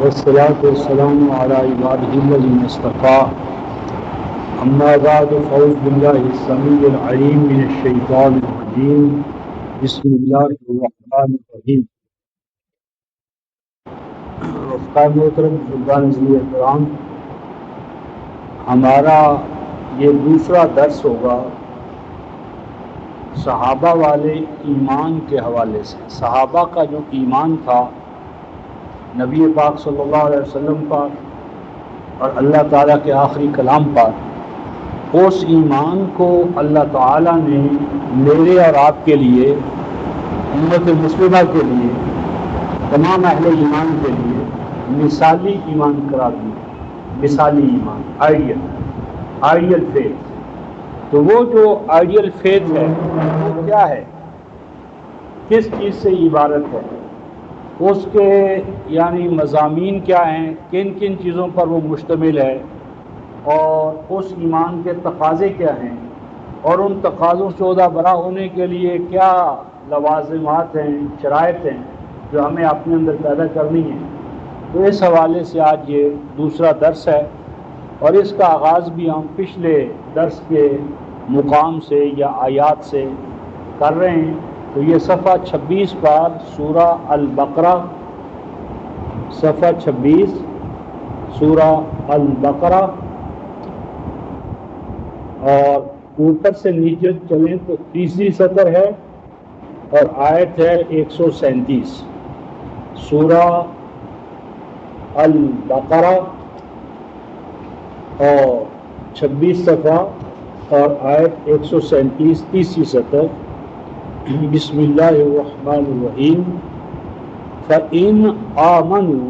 والصلاة والسلام على عباده الذين اصطفى أما بعد فأعوذ بالله السميع العليم من الشيطان الرجيم بسم الله الرحمن الرحيم. رفقاء محترم بزرگان ذوی احترام، ہمارا یہ دوسرا درس ہوگا صحابہ والے ایمان کے حوالے سے. صحابہ کا جو ایمان تھا نبی پاک صلی اللہ علیہ وسلم پر اور اللہ تعالیٰ کے آخری کلام پر، اس ایمان کو اللہ تعالیٰ نے میرے اور آپ کے لیے، امت مسلمہ کے لیے، تمام اہل ایمان کے لیے مثالی ایمان قرار دیا. مثالی ایمان، آئیڈیل فیتھ. تو وہ جو آئیڈیل فیتھ ہے وہ کیا ہے، کس چیز سے عبارت ہے، اس کے یعنی مضامین کیا ہیں، کن کن چیزوں پر وہ مشتمل ہے، اور اس ایمان کے تقاضے کیا ہیں، اور ان تقاضوں سے عہدہ برا ہونے کے لیے کیا لوازمات ہیں، شرائط ہیں جو ہمیں اپنے اندر پیدا کرنی ہیں. تو اس حوالے سے آج یہ دوسرا درس ہے، اور اس کا آغاز بھی ہم پچھلے درس کے مقام سے یا آیات سے کر رہے ہیں. تو یہ صفحہ 26 پر سورہ البقرہ، صفحہ 26 سورہ البقرہ، اور اوپر سے نیچے چلیں تو تیسری سطر ہے اور آیت ہے 137. سورہ البقرہ اور 26 صفحہ اور آیت 137، تیسری سطر. بسم اللہ الرحمن الرحیم. فَإِنْ آمَنُوا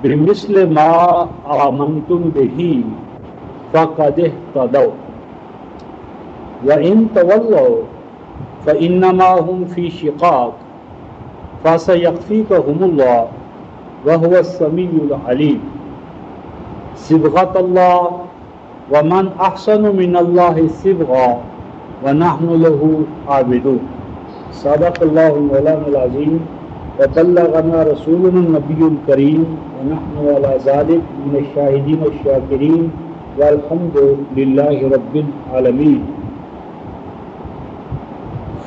بِمِثْلِ مَا آمَنْتُمْ بِهِ فَقَدِ اهْتَدَوْا وَإِنْ تَوَلَّوْا فَإِنَّمَا هُمْ فِي شِقَاقٍ فَسَيَكْفِيكَهُمُ اللَّهُ وَهُوَ السَّمِيعُ الْعَلِيمُ. صبغۃ اللہ ومن احسن من اللہ صبغا ونحن له عابدون. صدق اللہ مولانا العظیم وبلغنا رسولنا النبی الکریم ونحن على ذلك من الشاہدین الشاکرین والحمد للہ رب العالمین.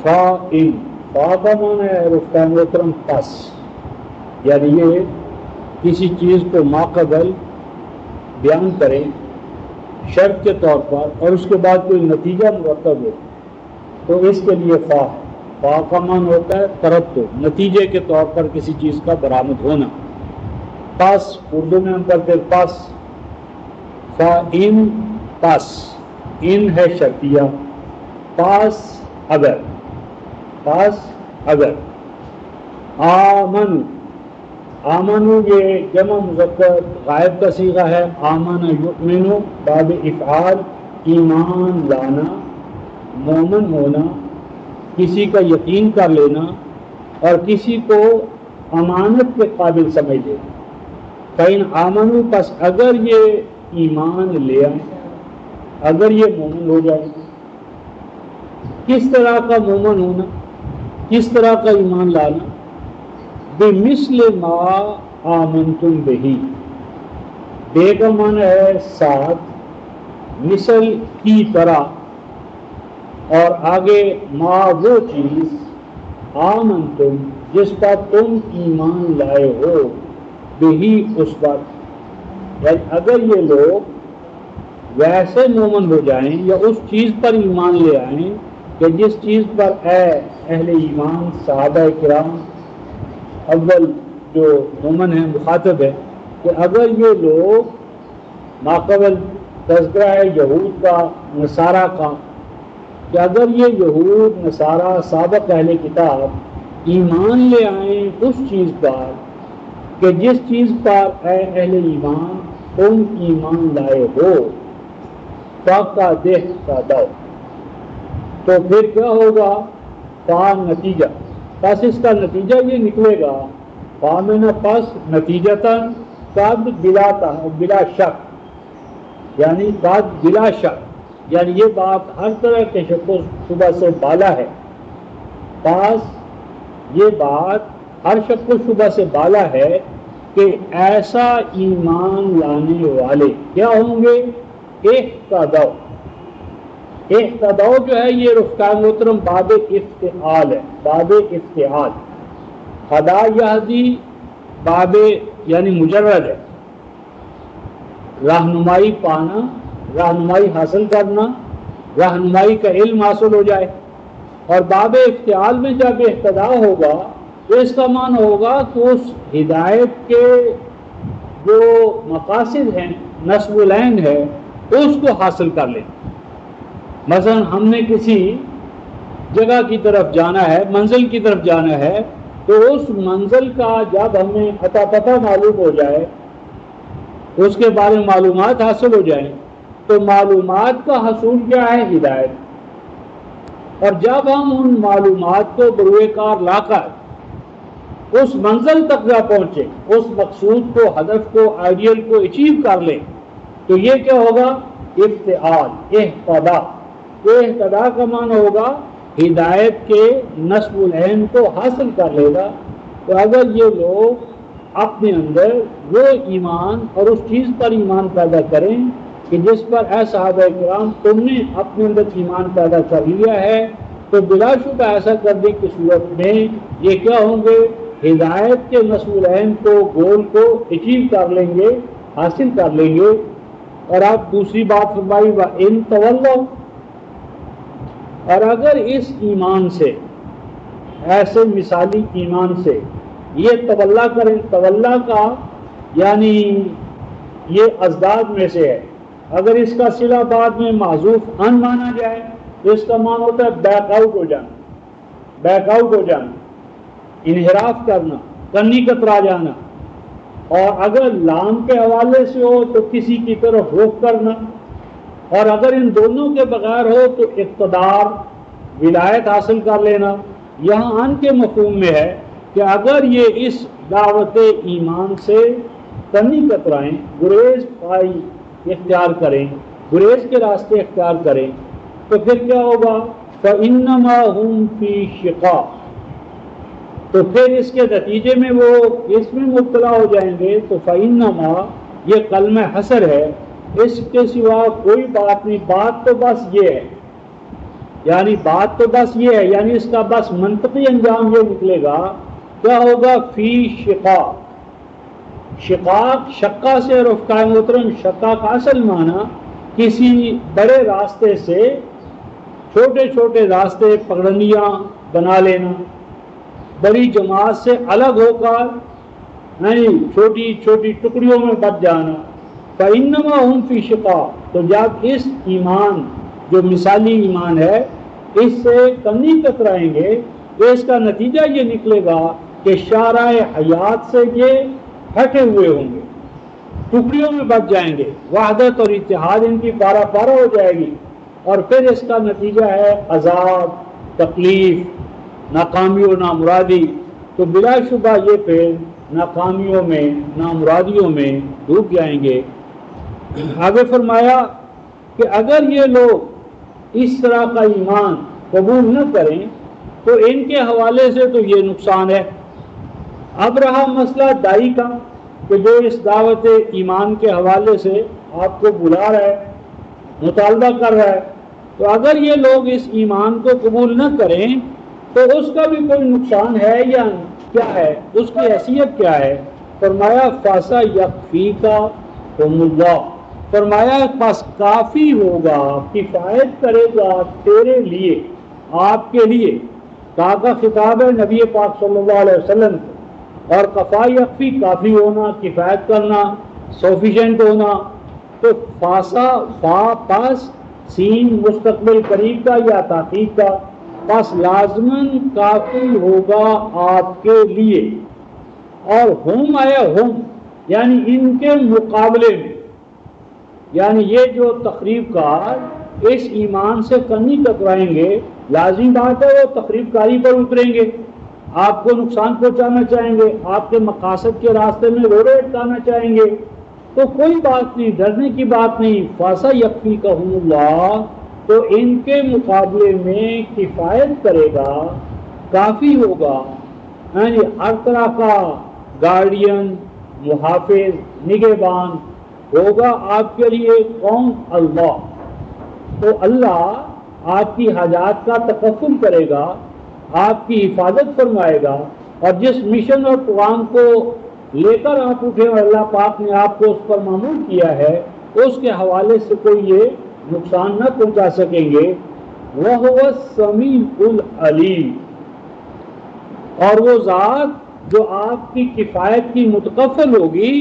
فَإِن، فا کا معنی ہے رفقائے محترم پس، یعنی یہ کسی چیز کو ماقبل بیان کریں شرط کے طور پر اور اس کے بعد کوئی نتیجہ مرتب ہو تو اس کے لیے فا ہے. فا کا معنی ہوتا ہے ترتب، نتیجے کے طور پر کسی چیز کا برآمد ہونا. پس اردو میں ہم کرتے پس. فا ان، پس ان ہے شرطیہ، پس اگر، پس اگر. آمن، آمنو یہ جمع مذکر غائب کا صیغہ ہے. آمن یؤمنو باب افعال، ایمان لانا، مومن ہونا، کسی کا یقین کر لینا اور کسی کو امانت کے قابل سمجھ لینا. فَإِنْ آمنو، پس اگر یہ ایمان لے آئیں، اگر یہ مومن ہو جائے. کس طرح کا مومن ہونا، کس طرح کا ایمان لانا؟ بِمِثْلِ مَا آمَنْتُمْ بِهِ، بے کا معنی ہے ساتھ، مثل کی طرح، اور آگے ما وہ چیز، آمنتم جس پر تم ایمان لائے ہو، بہی اس پر. یعنی اگر یہ لوگ ویسے مومن ہو جائیں یا اس چیز پر ایمان لے آئیں کہ جس چیز پر اے اہل ایمان صحابہ کرام اول جو مومن ہیں مخاطب ہے، کہ اگر یہ لوگ ماقبل تذکرہ ہے یہود کا، نصارہ کا، کہ اگر یہ یہود نصارہ سابق اہل کتاب ایمان لے آئیں اس چیز پر کہ جس چیز پر اے اہل ایمان تم ایمان لائے ہو، فَقَدِ اهْتَدَوْا، تو پھر کیا ہوگا؟ فا نتیجہ، پس اس کا نتیجہ یہ نکلے گا. فا میں نہ پس نتیجتاً قد بلا شک، یعنی قد بلا شک، یعنی یہ بات ہر طرح کے شک و شبہ سے بالا ہے. پاس یہ بات ہر شک و شبہ سے بالا ہے کہ ایسا ایمان لانے والے کیا ہوں گے؟ اہتدوا. اہتدوا جو ہے یہ رفقائے محترم باب افتعال ہے، باب افتعال. ہدا یہدی باب یعنی مجرد ہے، رہنمائی پانا، رہنمائی حاصل کرنا، رہنمائی کا علم حاصل ہو جائے. اور باب افتعال میں جب اہتدا ہوگا تو اس کا معنی ہوگا کہ اس ہدایت کے جو مقاصد ہیں، نصب العین ہے، اس کو حاصل کر لیں. مثلا ہم نے کسی جگہ کی طرف جانا ہے، منزل کی طرف جانا ہے، تو اس منزل کا جب ہمیں عطا پتہ معلوم ہو جائے، اس کے بارے میں معلومات حاصل ہو جائیں، تو معلومات کا حصول کیا ہے؟ ہدایت. اور جب ہم ان معلومات کو بروئے کار لا کر اس منزل تک جا پہنچے، اس مقصود کو، ہدف کو، آئیڈیل کو اچیو کر لیں، تو یہ کیا ہوگا؟ افتعال، اہتدا. اہتدا کا معنی ہوگا ہدایت کے نصب العین کو حاصل کر لے گا. تو اگر یہ لوگ اپنے اندر وہ ایمان اور اس چیز پر ایمان پیدا کریں کہ جس پر اے صحابہ کرام تم نے اپنے اندر ایمان پیدا کر لیا ہے، تو بلا شبہ ایسا کرنے کی صورت میں یہ کیا ہوں گے؟ ہدایت کے نصب العین کو، گول کو اچیو کر لیں گے، حاصل کر لیں گے. اور آپ دوسری بات فرمائی وَإِن تَوَلَّوْا، اور اگر اس ایمان سے، ایسے مثالی ایمان سے یہ تولا کریں، تولا کا یعنی یہ ازداد میں سے ہے. اگر اس کا صلہ بعد میں محذوف ان مانا جائے تو اس کا معنی ہوتا ہے بیک آؤٹ ہو جانا، بیک آؤٹ ہو جانا، انحراف کرنا، کنی کترا جانا. اور اگر لام کے حوالے سے ہو تو کسی کی طرف رخ کرنا. اور اگر ان دونوں کے بغیر ہو تو اقتدار، ولایت حاصل کر لینا. یہاں ان کے مفہوم میں ہے کہ اگر یہ اس دعوت ایمان سے کنی کترائیں، گریز پائی اختیار کریں، گریز کے راستے اختیار کریں، تو پھر کیا ہوگا؟ فَإِنَّمَا هُمْ فِي شِقَاقٍ، تو پھر اس کے نتیجے میں وہ اس میں مبتلا ہو جائیں گے. تو فَإِنَّمَا یہ کلمہ حصر ہے، اس کے سوا کوئی بات نہیں. بات تو بس یہ ہے، یعنی بات تو بس یہ ہے، یعنی اس کا بس منطقی انجام یہ نکلے گا. کیا ہوگا؟ فی شقاق. شقاق شقہ سے رفقائے محترم، شقہ کا اصل معنی کسی بڑے راستے سے چھوٹے چھوٹے راستے، پگڈنڈیاں بنا لینا، بڑی جماعت سے الگ ہو کر چھوٹی چھوٹی ٹکڑیوں میں بٹ جانا. فَإِنَّمَا هُمْ فِي شِقَاقٍ، تو جب اس ایمان جو مثالی ایمان ہے اس سے کنی کترائیں گے تو اس کا نتیجہ یہ نکلے گا کہ شارع حیات سے یہ ہٹے ہوئے ہوں گے، ٹکڑیوں میں بچ جائیں گے، وحدت اور اتحاد ان کی پارا پارا ہو جائے گی. اور پھر اس کا نتیجہ ہے عذاب، تکلیف، ناکامی و نامرادی. تو بلا شبہ یہ پھر ناکامیوں میں، نامرادیوں میں ڈوب جائیں گے. آگے فرمایا کہ اگر یہ لوگ اس طرح کا ایمان قبول نہ کریں تو ان کے حوالے سے تو یہ نقصان ہے. اب رہا مسئلہ دائی کا کہ جو اس دعوت ایمان کے حوالے سے آپ کو بلا رہا ہے، مطالبہ کر رہا ہے، تو اگر یہ لوگ اس ایمان کو قبول نہ کریں تو اس کا بھی کوئی نقصان ہے یا کیا ہے، اس کی حیثیت کیا ہے؟ فرمایا فَسَيَكْفِيكَهُمُ اللَّهُ، فرمایا بس کافی ہوگا، کفایت کرے گا تیرے لیے، آپ کے لیے. کہا کا خطاب ہے نبی پاک صلی اللہ علیہ وسلم کو. اور کفا یکفی کافی ہونا، کفایت کرنا، سفیشینٹ ہونا. تو فاسا، فا پاس، سین مستقبل قریب کا یا تحقیق کا، پس لازماً کافی ہوگا آپ کے لیے. اور ہم آیا ہم یعنی ان کے مقابلے میں، یعنی یہ جو تقریب کار اس ایمان سے کنی کترائیں گے، لازمی بات ہے وہ تقریب کاری پر اتریں گے، آپ کو نقصان پہنچانا چاہیں گے، آپ کے مقاصد کے راستے میں روڑے اٹکانا چاہیں گے. تو کوئی بات نہیں، ڈرنے کی بات نہیں. فَسَيَكْفِيكَهُمُ اللَّهُ، تو ان کے مقابلے میں کفایت کرے گا، کافی ہوگا. ہر طرح کا گارڈین، محافظ، نگہبان ہوگا آپ کے لیے کون؟ اللہ۔ تو اللہ آپ کی حاجات کا تکفل کرے گا، آپ کی حفاظت فرمائے گا، اور جس مشن اور پروگرام کو لے کر آپ اٹھے اور اللہ پاک نے آپ کو اس پر معمور کیا ہے، اس کے حوالے سے کوئی یہ نقصان نہ پہنچا سکیں گے۔ وَهُوَ السَّمِيعُ الْعَلِيمُ، اور وہ ذات جو آپ کی کفایت کی متکفل ہوگی،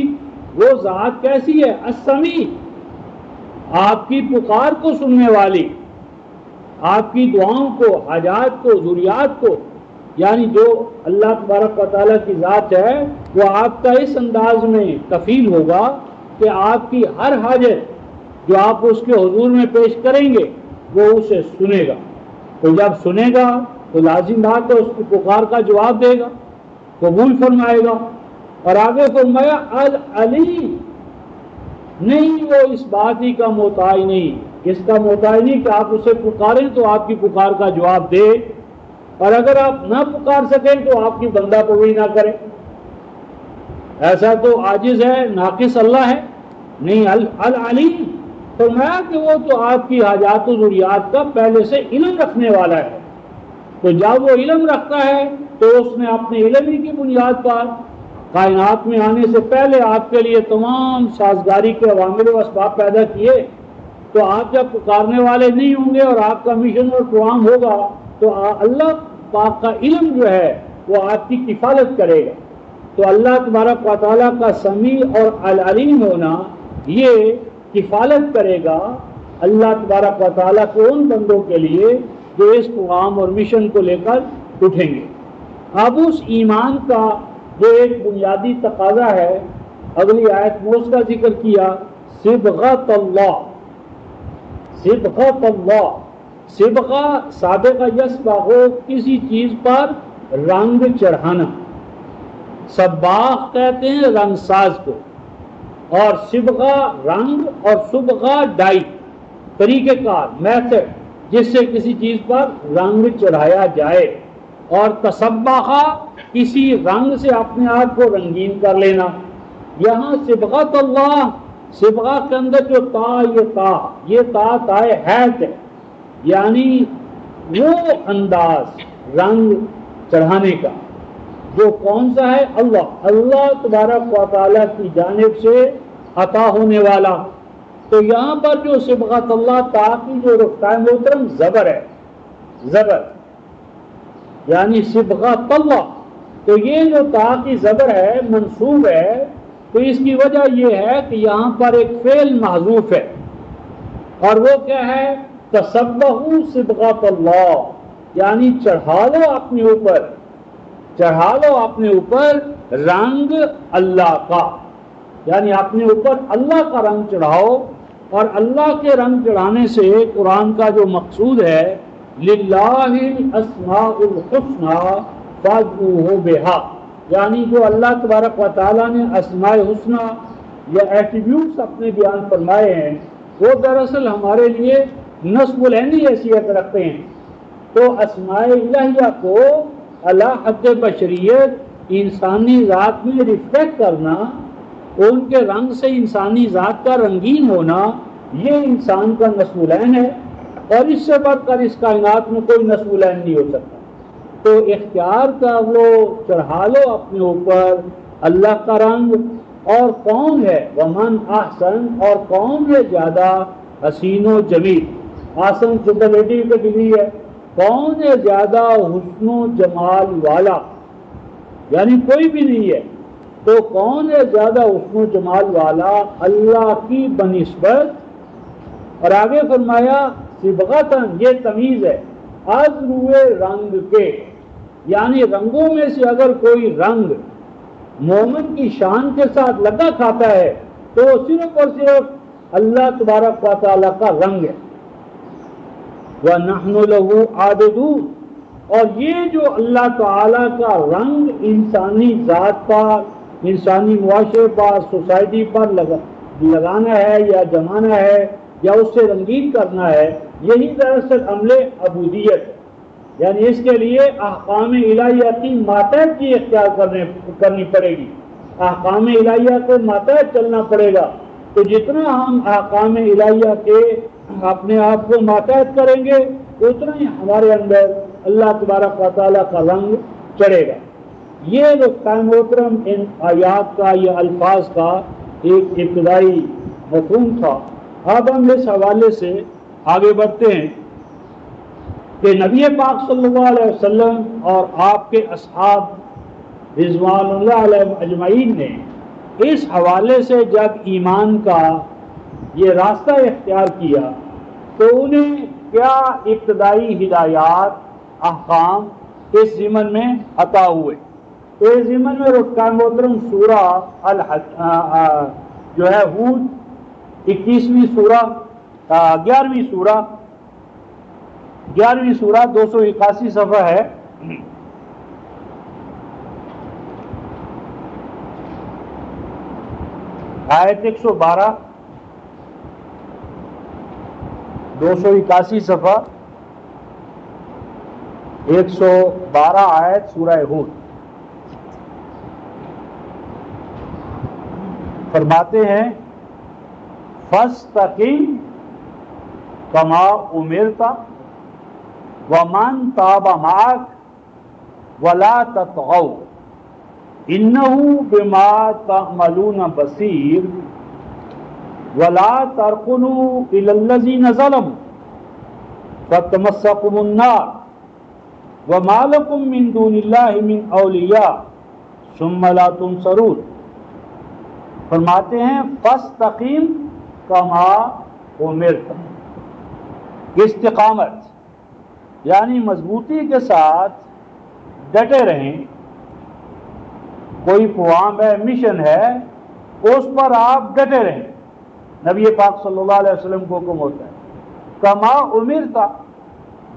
وہ ذات کیسی ہے؟ السمیع، آپ کی پکار کو سننے والی، آپ کی دعاؤں کو، حاجات کو، ضروریات کو، یعنی جو اللہ تبارک و تعالیٰ کی ذات ہے وہ آپ کا اس انداز میں کفیل ہوگا کہ آپ کی ہر حاجت جو آپ اس کے حضور میں پیش کریں گے وہ اسے سنے گا۔ تو جب سنے گا تو لازم بات ہے اس کی پکار کا جواب دے گا، قبول فرمائے گا۔ اور آگے فرمایا العلیم، نہیں وہ اس بات ہی کا محتاج نہیں، اس کا محتاج نہیں کہ آپ اسے پکاریں تو آپ کی پکار کا جواب دے، اور اگر آپ نہ پکار سکیں تو آپ کی بندہ پروری نہ کرے۔ ایسا تو عاجز ہے، ناقص اللہ ہے نہیں۔ العلیم فرمایا کہ وہ تو آپ کی حاجات و ضروریات کا پہلے سے علم رکھنے والا ہے۔ تو جب وہ علم رکھتا ہے تو اس نے اپنے علم ہی کی بنیاد پر کائنات میں آنے سے پہلے آپ کے لیے تمام سازگاری کے عوامل و اسباب پیدا کیے۔ تو آپ جب پکارنے والے نہیں ہوں گے اور آپ کا مشن اور پروگرام ہوگا تو اللہ پاک کا علم جو ہے وہ آپ کی کفالت کرے گا۔ تو اللہ تبارک و تعالیٰ کا سمیع اور العلیم ہونا یہ کفالت کرے گا اللہ تبارک و تعالیٰ کو ان بندوں کے لیے جو اس پروگرام اور مشن کو لے کر اٹھیں گے۔ اب اس ایمان کا جو ایک بنیادی تقاضا ہے، اگلی آیت میں اس کا ذکر کیا، صبغۃ اللہ۔ صبغۃ اللہ، صبغہ سابقہ یسبغ، کسی چیز پر رنگ چڑھانا، صباغ کہتے ہیں رنگ ساز کو، اور صبغہ رنگ، اور صبغہ ڈائی، طریقہ کار، میتھڈ جس سے کسی چیز پر رنگ چڑھایا جائے، اور تصبغہ کسی رنگ سے اپنے آپ کو رنگین کر لینا۔ یہاں صبغۃ اللہ، صبغہ کے اندر جو یہ تا تائے حیت ہے، یعنی وہ انداز رنگ چڑھانے کا جو کون سا ہے؟ اللہ تبارک و تعالیٰ کی جانب سے عطا ہونے والا۔ تو یہاں پر جو صبغۃ اللہ تا کی جو رفتہ محترم زبر ہے، زبر یعنی صبغۃ اللہ، تو یہ جو تا کی زبر ہے منصوب ہے، تو اس کی وجہ یہ ہے کہ یہاں پر ایک فعل محذوف ہے، اور وہ کیا ہے؟ تصبغوا صبغۃ اللہ، یعنی چڑھا لو اپنے اوپر، چڑھا لو اپنے اوپر رنگ اللہ کا، یعنی اپنے اوپر اللہ کا رنگ چڑھاؤ۔ اور اللہ کے رنگ چڑھانے سے قرآن کا جو مقصود ہے، للہ الاسماء الحسنى فادعوہ بہا، یعنی جو اللہ تبارک و تعالیٰ نے اسماء حسنہ یا ایٹریبیوٹس اپنے بیان فرمائے ہیں، وہ دراصل ہمارے لیے نصب العینی حیثیت رکھتے ہیں۔ تو اسماء الہیہ کو علی حد بشریت انسانی ذات میں ریفلیکٹ کرنا، ان کے رنگ سے انسانی ذات کا رنگین ہونا، یہ انسان کا نصب العین ہے، اور اس سے بڑھ کر اس کائنات میں کوئی نصب العین نہیں ہو سکتا۔ تو اختیار کر لو، چڑھا لو اپنے اوپر اللہ کا رنگ۔ اور کون ہے؟ ومن احسن، اور کون ہے زیادہ حسین و جمیل، احسن سپرلیٹیو کی ڈگری ہے، کون ہے زیادہ حسن و جمال والا، یعنی کوئی بھی نہیں ہے، تو کون ہے زیادہ حسن و جمال والا اللہ کی بنسبت۔ اور آگے فرمایا صبغتاً، یہ تمیز ہے از روئے رنگ کے، یعنی رنگوں میں سے اگر کوئی رنگ مومن کی شان کے ساتھ لگا کھاتا ہے تو وہ صرف اور صرف اللہ تبارک و تعالیٰ کا رنگ ہے۔ وَنَحْنُ لَهُ عَابِدُونَ، اور یہ جو اللہ تعالیٰ کا رنگ انسانی ذات پر، انسانی معاشرے پر، سوسائٹی پر لگانا ہے یا جمانا ہے یا اس سے رنگین کرنا ہے، یہی دراصل عمل عبودیت ہے۔ یعنی اس کے لیے احکام الہیہ کی ماتحت کی اختیار کرنی پڑے گی، احکام الہیہ کے ماتحت چلنا پڑے گا. تو جتنا ہم احکام الہیہ کے اپنے آپ کو ماتحت کریں گے اتنا ہی ہمارے اندر اللہ تبارک و تعالیٰ کا رنگ چڑھے گا. یہ رفتہ محترم ان آیات کا، یہ الفاظ کا ایک ابتدائی مفہوم تھا. اب ہم اس حوالے سے آگے بڑھتے ہیں کہ نبی پاک صلی اللہ علیہ وسلم اور آپ کے اصحاب رضوان اللہ علیہ اجمعین نے اس حوالے سے جب ایمان کا یہ راستہ اختیار کیا تو انہیں کیا ابتدائی ہدایات احکام اس ضمن میں عطا ہوئے. تو اس ضمن میں رکن محترم سورہ جو ہے ہود 21ویں سورہ 11ویں سورہ 281 صفحہ ہے. آیت 112 281 صفحہ 112 آیت سورہ ہود. فرماتے ہیں فاستقم کما امرت ومن تاب معك ولا تطغوا انه بما تعملون بصیر ولا ترکنوا الى الذین ظلموا فتمسکم النار وما لکم من دون اللہ من اولیاء ثم لا تنصرون. فرماتے ہیں فاستقیم کما امرت، استقامت یعنی مضبوطی کے ساتھ ڈٹے رہیں. کوئی پروگرام ہے، مشن ہے، اس پر آپ ڈٹے رہیں. نبی پاک صلی اللہ علیہ وسلم کو حکم ہوتا ہے کما امرتا،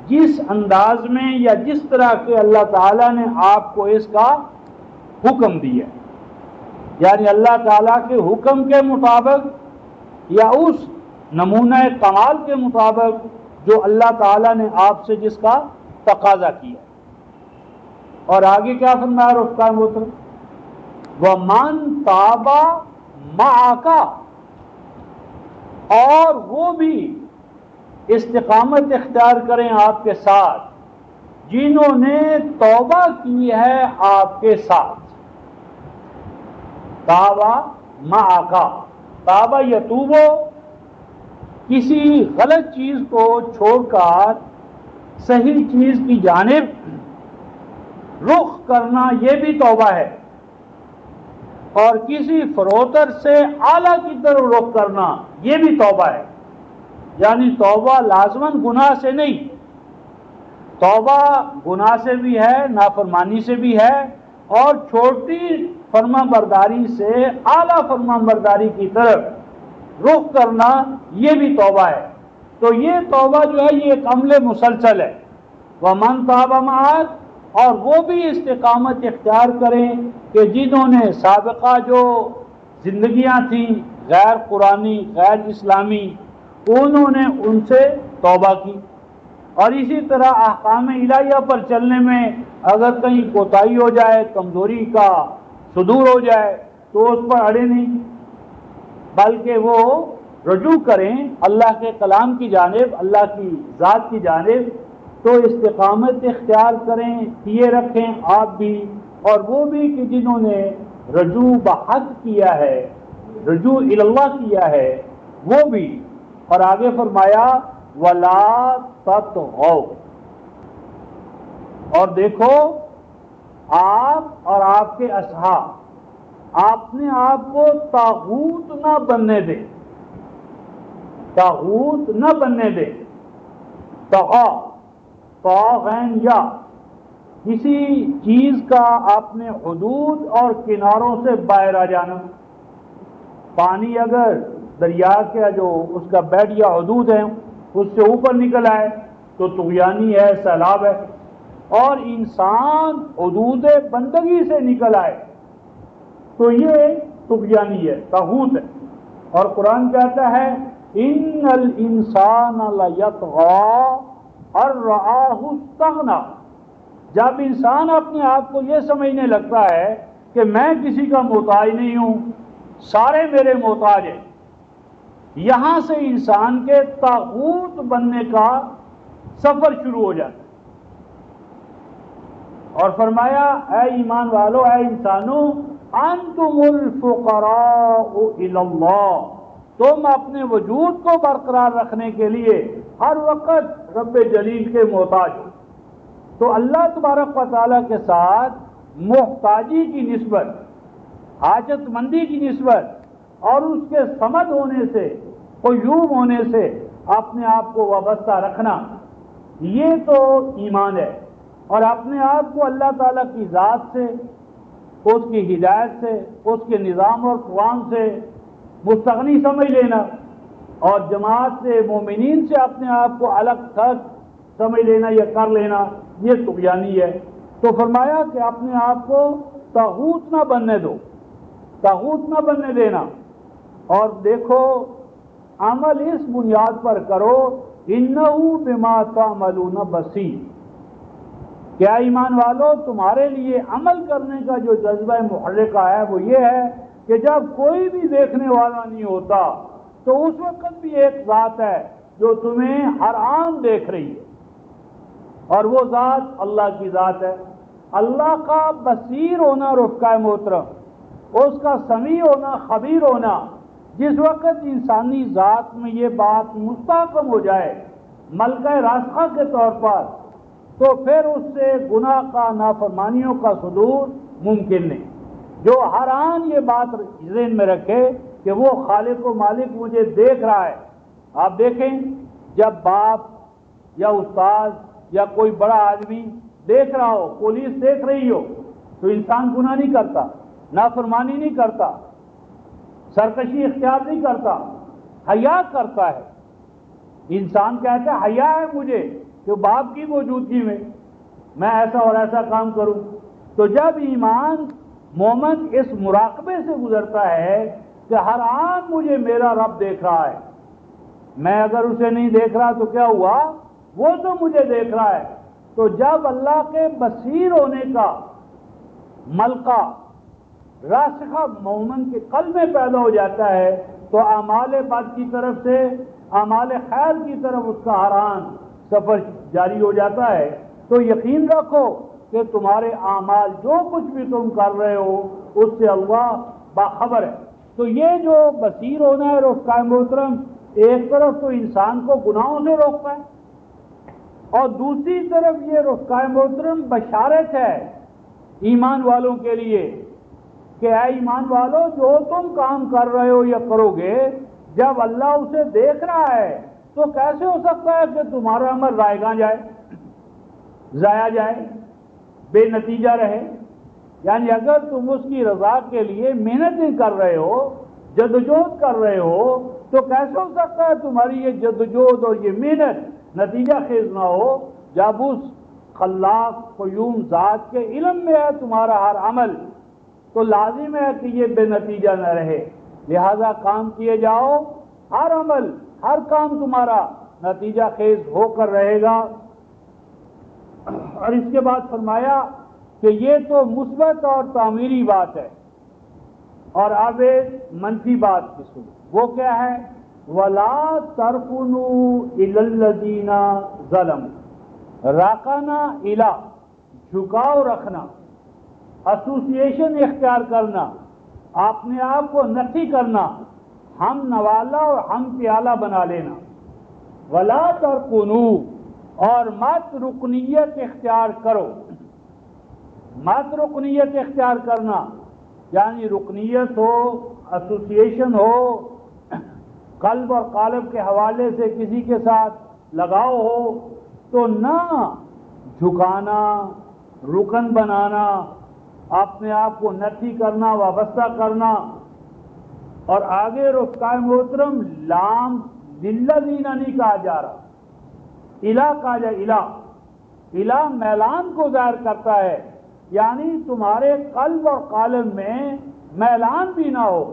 جس انداز میں یا جس طرح کے اللہ تعالیٰ نے آپ کو اس کا حکم دیا، یعنی اللہ تعالیٰ کے حکم کے مطابق یا اس نمونہ کمال کے مطابق جو اللہ تعالیٰ نے آپ سے جس کا تقاضا کیا. اور آگے کیا فرمایا رفقا محترم وَمَن تَابَ مَعَكَ، اور وہ بھی استقامت اختیار کریں آپ کے ساتھ جنہوں نے توبہ کی ہے آپ کے ساتھ. تابا معاکا، تابا یتوبو، کسی غلط چیز کو چھوڑ کر صحیح چیز کی جانب رخ کرنا یہ بھی توبہ ہے. اور کسی فروتر سے اعلیٰ کی طرف رخ کرنا یہ بھی توبہ ہے. یعنی توبہ لازماً گناہ سے نہیں، توبہ گناہ سے بھی ہے، نافرمانی سے بھی ہے، اور چھوٹی فرما برداری سے اعلیٰ فرما برداری کی طرف رخ کرنا یہ بھی توبہ ہے. تو یہ توبہ جو ہے یہ ایک عمل مسلسل ہے. وَمَن تَابَ مَعَكَ، اور وہ بھی استقامت اختیار کریں کہ جنہوں نے سابقہ جو زندگیاں تھیں غیر قرآنی غیر اسلامی انہوں نے ان سے توبہ کی. اور اسی طرح احکام الہیہ پر چلنے میں اگر کہیں کوتاہی ہو جائے، کمزوری کا صدور ہو جائے تو اس پر اڑے نہیں، بلکہ وہ رجوع کریں اللہ کے کلام کی جانب، اللہ کی ذات کی جانب. تو استقامت اختیار کریں، کیے رکھیں آپ بھی اور وہ بھی کہ جنہوں نے رجوع بحق کیا ہے، رجوع اللہ کیا ہے وہ بھی. اور آگے فرمایا وَلَا تَطْغَوْا، اور دیکھو آپ اور آپ کے اصحاب اپنے آپ کو طاغوت نہ بننے دیں، طاغوت نہ بننے دیں. طغا، طاغین، یا کسی چیز کا اپنے حدود اور کناروں سے باہر آ جانا. پانی اگر دریا کے جو اس کا بیڈ یا حدود ہے اس سے اوپر نکل آئے تو طغیانی ہے، سیلاب ہے. اور انسان حدود بندگی سے نکل آئے تو یہ طغیانی ہے، طاغوت ہے. اور قرآن کہتا ہے ان الانسان لیطغی ان رآہ استغنی، جب انسان اپنے آپ کو یہ سمجھنے لگتا ہے کہ میں کسی کا محتاج نہیں ہوں، سارے میرے محتاج ہیں، یہاں سے انسان کے طاغوت بننے کا سفر شروع ہو جاتا ہے۔ اور فرمایا اے ایمان والو، اے انسانوں، انتم الفقراء الی اللہ، تم اپنے وجود کو برقرار رکھنے کے لیے ہر وقت رب جلیل کے محتاج ہو۔ تو اللہ تبارک و تعالیٰ کے ساتھ محتاجی کی نسبت، حاجت مندی کی نسبت اور اس کے صمد ہونے سے، قیوم ہونے سے اپنے آپ کو وابستہ رکھنا، یہ تو ایمان ہے۔ اور اپنے آپ کو اللہ تعالیٰ کی ذات سے، اس کی ہدایت سے، اس کے نظام اور قوام سے مستغنی سمجھ لینا، اور جماعت سے، مومنین سے اپنے آپ کو الگ تھلگ سمجھ لینا یا کر لینا، یہ طغیانی ہے۔ تو فرمایا کہ اپنے آپ کو طاغوت نہ بننے دو، طاغوت نہ بننے دینا، اور دیکھو عمل اس بنیاد پر کرو، انہ بما تعملون بصیر، کیا ایمان والو تمہارے لیے عمل کرنے کا جو جذبہ محرکہ ہے وہ یہ ہے کہ جب کوئی بھی دیکھنے والا نہیں ہوتا تو اس وقت بھی ایک ذات ہے جو تمہیں ہر آن دیکھ رہی ہے، اور وہ ذات اللہ کی ذات ہے۔ اللہ کا بصیر ہونا رفقہ محترم، اس کا سمیع ہونا، خبیر ہونا، جس وقت انسانی ذات میں یہ بات مستحکم ہو جائے ملکہ راسخہ کے طور پر، تو پھر اس سے گناہ کا، نافرمانیوں کا صدور ممکن نہیں۔ جو ہر آن یہ بات ذہن میں رکھے کہ وہ خالق و مالک مجھے دیکھ رہا ہے۔ آپ دیکھیں جب باپ یا استاد یا کوئی بڑا آدمی دیکھ رہا ہو، پولیس دیکھ رہی ہو، تو انسان گناہ نہیں کرتا، نافرمانی نہیں کرتا، سرکشی اختیار نہیں کرتا، حیا کرتا ہے۔ انسان کہتا ہے حیا ہے مجھے کہ باپ کی موجودگی میں ایسا اور ایسا کام کروں۔ تو جب ایمان مومن اس مراقبے سے گزرتا ہے کہ ہر آن مجھے میرا رب دیکھ رہا ہے، میں اگر اسے نہیں دیکھ رہا تو کیا ہوا، وہ تو مجھے دیکھ رہا ہے، تو جب اللہ کے بصیر ہونے کا ملکہ راسخہ مومن کے قلب میں پیدا ہو جاتا ہے تو اعمال بد کی طرف سے اعمال خیر کی طرف اس کا ہر آن سفر جاری ہو جاتا ہے۔ تو یقین رکھو کہ تمہارے اعمال جو کچھ بھی تم کر رہے ہو اس سے اللہ باخبر ہے۔ تو یہ جو بصیر ہونا ہے رفقائے محترم، ایک طرف تو انسان کو گناہوں سے روکتا ہے، اور دوسری طرف یہ رفقائے محترم بشارت ہے ایمان والوں کے لیے کہ اے ایمان والو، جو تم کام کر رہے ہو یا کرو گے، جب اللہ اسے دیکھ رہا ہے تو کیسے ہو سکتا ہے کہ تمہارا عمل رائیگاں جائے، ضائع جائے، بے نتیجہ رہے؟ یعنی اگر تم اس کی رضا کے لیے محنتیں کر رہے ہو، جدوجہد کر رہے ہو، تو کیسے ہو سکتا ہے تمہاری یہ جدوجہد اور یہ محنت نتیجہ خیز نہ ہو، جب اس خلاق قیوم ذات کے علم میں ہے تمہارا ہر عمل، تو لازم ہے کہ یہ بے نتیجہ نہ رہے۔ لہذا کام کیے جاؤ، ہر عمل، ہر کام تمہارا نتیجہ خیز ہو کر رہے گا۔ اور اس کے بعد فرمایا کہ یہ تو مثبت اور تعمیری بات ہے، اور اب ایک منفی بات کی سنو، وہ کیا ہے؟ وَلَا تَرْكُنُوا إِلَى الَّذِينَ ظَلَمُوا، راکنا الہ، جھکاؤ رکھنا، ایسوسیشن اختیار کرنا، اپنے آپ کو نفی کرنا، ہم نوالا اور ہم پیالہ بنا لینا۔ وَلَا تَرْكُنُوا، اور مت رکنیت اختیار کرو، مت رکنیت اختیار کرنا، یعنی رکنیت ہو، ایسوسیشن ہو، قلب اور قالب کے حوالے سے کسی کے ساتھ لگاؤ ہو، تو نہ جھکانا، رکن بنانا، اپنے آپ کو نفی کرنا، وابستہ کرنا۔ اور آگے رفقائے محترم لام للذین نہیں کہا جا رہا، الہ کہا جائے، الہ، الہ میلان کو ظاہر کرتا ہے، یعنی تمہارے قلب اور قالب میں میلان بھی نہ ہو،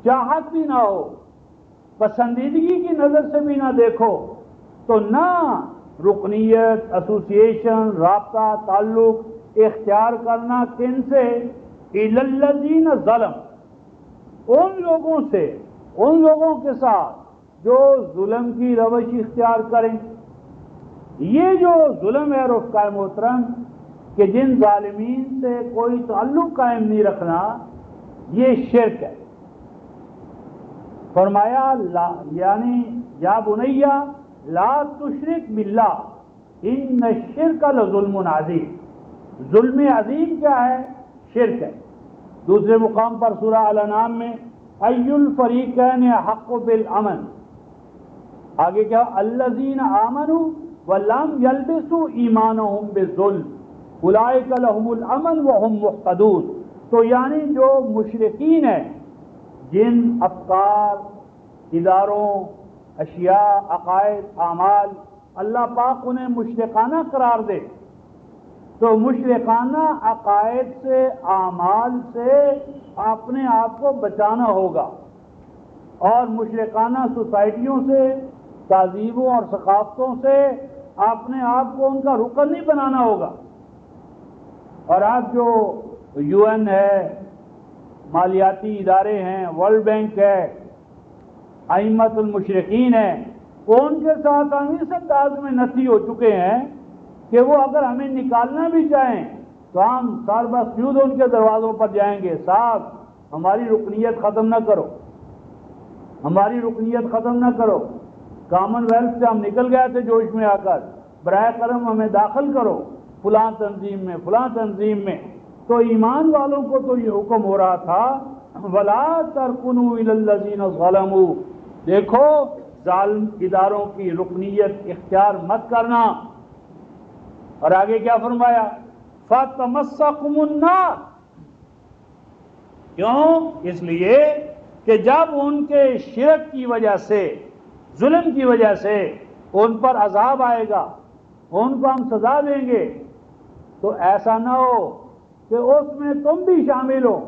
چاہت بھی نہ ہو، پسندیدگی کی نظر سے بھی نہ دیکھو، تو نہ رکنیت، ایسوسیشن، رابطہ، تعلق اختیار کرنا کن سے؟ الی الذین ظلم، ان لوگوں کے ساتھ جو ظلم کی روش اختیار کریں. یہ جو ظلم ہے رفقا محترم کہ جن ظالمین سے کوئی تعلق قائم نہیں رکھنا، یہ شرک ہے. فرمایا یعنی یا بنیا لا تشرک باللہ ان الشرک لظلم عظیم. ظلم عظیم کیا ہے؟ شرک ہے. دوسرے مقام پر سورہ الانعام میں ای الفریقین احق بالامن، آگے کیا؟ الذین آمنوا ولم یلبسوا ایمانہم بالظلم اولئک لہم الامن وہم مہتدون. تو یعنی جو مشرکین ہیں، جن افکار، اداروں، اشیاء، عقائد، اعمال اللہ پاک انہیں مشرکانہ قرار دے، تو مشرکانہ عقائد سے، اعمال سے اپنے آپ کو بچانا ہوگا، اور مشرکانہ سوسائٹیوں سے، تہذیبوں اور ثقافتوں سے اپنے آپ کو ان کا رکن نہیں بنانا ہوگا. اور آج جو یو این ہے، مالیاتی ادارے ہیں، ورلڈ بینک ہے، ائمۃ المشرکین ہیں، ان کے ساتھ ہم اس انداز میں نتی ہو چکے ہیں کہ وہ اگر ہمیں نکالنا بھی چاہیں تو ہم سال بسجود ان کے دروازوں پر جائیں گے، صاحب ہماری رکنیت ختم نہ کرو، ہماری رکنیت ختم نہ کرو، کامن ویلتھ سے ہم نکل گئے تھے جوش میں آ کر، براہ کرم ہمیں داخل کرو فلاں تنظیم میں، فلاں تنظیم میں. تو ایمان والوں کو تو یہ حکم ہو رہا تھا وَلَا تَرْكُنُوا إِلَى الَّذِينَ ظَلَمُوا، دیکھو ظالم اداروں کی رکنیت اختیار مت کرنا. اور آگے کیا فرمایا؟ فَتَمَسَّكُمُ النَّارُ، کیوں؟ اس لیے کہ جب ان کے شرک کی وجہ سے، ظلم کی وجہ سے ان پر عذاب آئے گا، ان کو ہم سزا دیں گے، تو ایسا نہ ہو کہ اس میں تم بھی شامل ہو،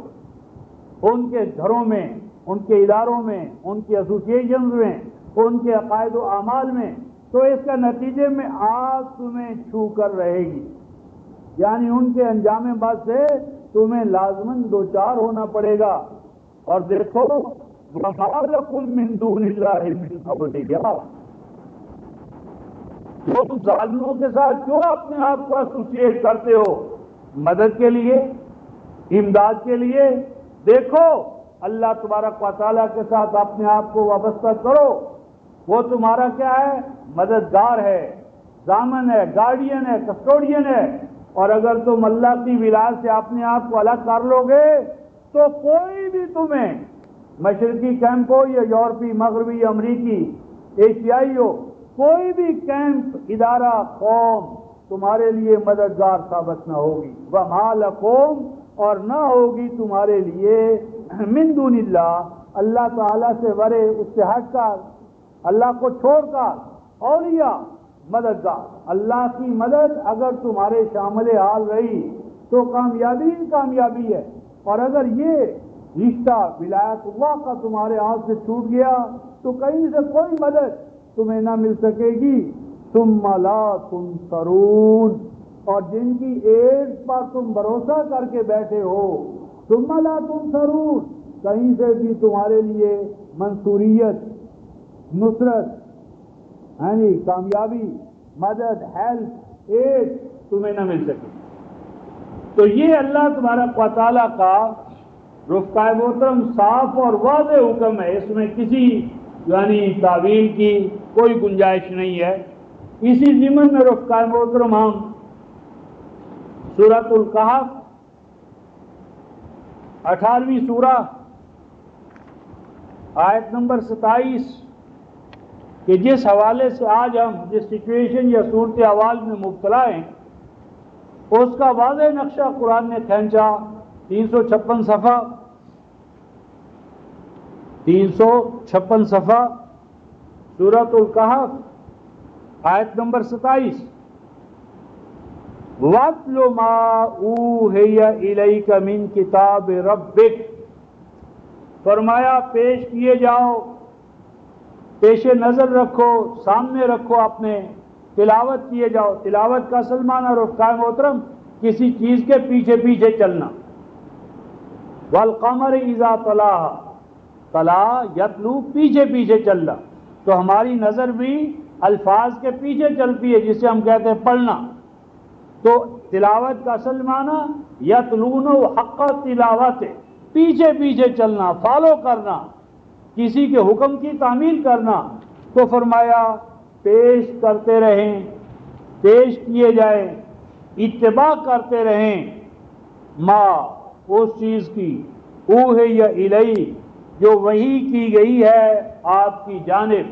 ان کے گھروں میں، ان کے اداروں میں، ان کی ایسوسیشنز میں، ان کے عقائد و اعمال میں، تو اس کا نتیجے میں آگ تمہیں چھو کر رہے گی. یعنی ان کے انجام بد سے تمہیں لازماً دوچار ہونا پڑے گا. اور دیکھو وَمَا لَكُم مِّن دُونِ اللَّهِ مِنْ أَوْلِيَاءَ، تم ظالموں کے ساتھ کیوں اپنے آپ کو ایسوسیٹ کرتے ہو؟ مدد کے لیے، امداد کے لیے. دیکھو اللہ تبارک و تعالیٰ کے ساتھ اپنے آپ کو وابستہ کرو، وہ تمہارا کیا ہے؟ مددگار ہے، ضامن ہے، گارڈین ہے، کسٹوڈین ہے. اور اگر تم اللہ کی ولایت سے اپنے آپ کو الگ کر لو گے تو کوئی بھی تمہیں، مشرقی کیمپ ہو یا یورپی، مغربی، امریکی، ایشیائی ہو، کوئی بھی کیمپ، ادارہ، قوم تمہارے لیے مددگار ثابت نہ ہوگی. وَمَا لَكُمْ، اور نہ ہوگی تمہارے لیے، من دون اللہ، اللہ تعالیٰ سے ورے، اس سے ہٹ کر، اللہ کو چھوڑ کر، اولیاء، مددگار. اللہ کی مدد اگر تمہارے شامل حال رہی تو کامیابی ہی کامیابی ہے. اور اگر یہ رشتہ ولایت اللہ کا تمہارے ہاتھ سے چھوٹ گیا تو کہیں سے کوئی مدد تمہیں نہ مل سکے گی. ثم لا تنصرون، اور جن کی ایڈ پر تم بھروسہ کر کے بیٹھے ہو، ثم لا تنصرون، کہیں سے بھی تمہارے لیے منصوریت، نصرت، یعنی کامیابی، مدد، ہیلپ، ایڈ تمہیں نہ مل سکے. تو یہ اللہ تبارک و تعالیٰ کا رفقا محترم صاف اور واضح حکم ہے، اس میں کسی یعنی تعویل کی کوئی گنجائش نہیں ہے. اسی ضمن میں رفقا محترم ہم سورۃ الکہف 18ویں سورہ آیت نمبر 27 کہ جس حوالے سے آج ہم جس سچویشن یا صورت احوال میں مبتلا ہیں اس کا واضح نقشہ قرآن نے کھینچا. 356 صفحہ 356 صفحہ سورۃ الکہف آیت نمبر 27. وَاتْلُ مَا أُوحِیَ إِلَيْکَ مِن کتاب ربک، فرمایا پیش کیے جاؤ، پیش نظر رکھو، سامنے رکھو، اپنے تلاوت کیے جاؤ. تلاوت کا اصل معنی رفقا محترم کسی چیز کے پیچھے پیچھے چلنا. والقمر اذا طلاها، طلا یتلو پیچھے پیچھے چلنا، تو ہماری نظر بھی الفاظ کے پیچھے چلتی ہے جسے ہم کہتے ہیں پڑھنا. تو تلاوت کا اصل معنی یتلون حق تلاوت، پیچھے پیچھے چلنا، فالو کرنا، کسی کے حکم کی تعمیل کرنا. تو فرمایا پیش کرتے رہیں، پیش کیے جائیں، اتباع کرتے رہیں، ما اس چیز کی اوحی الیہ جو وحی کی گئی ہے آپ کی جانب.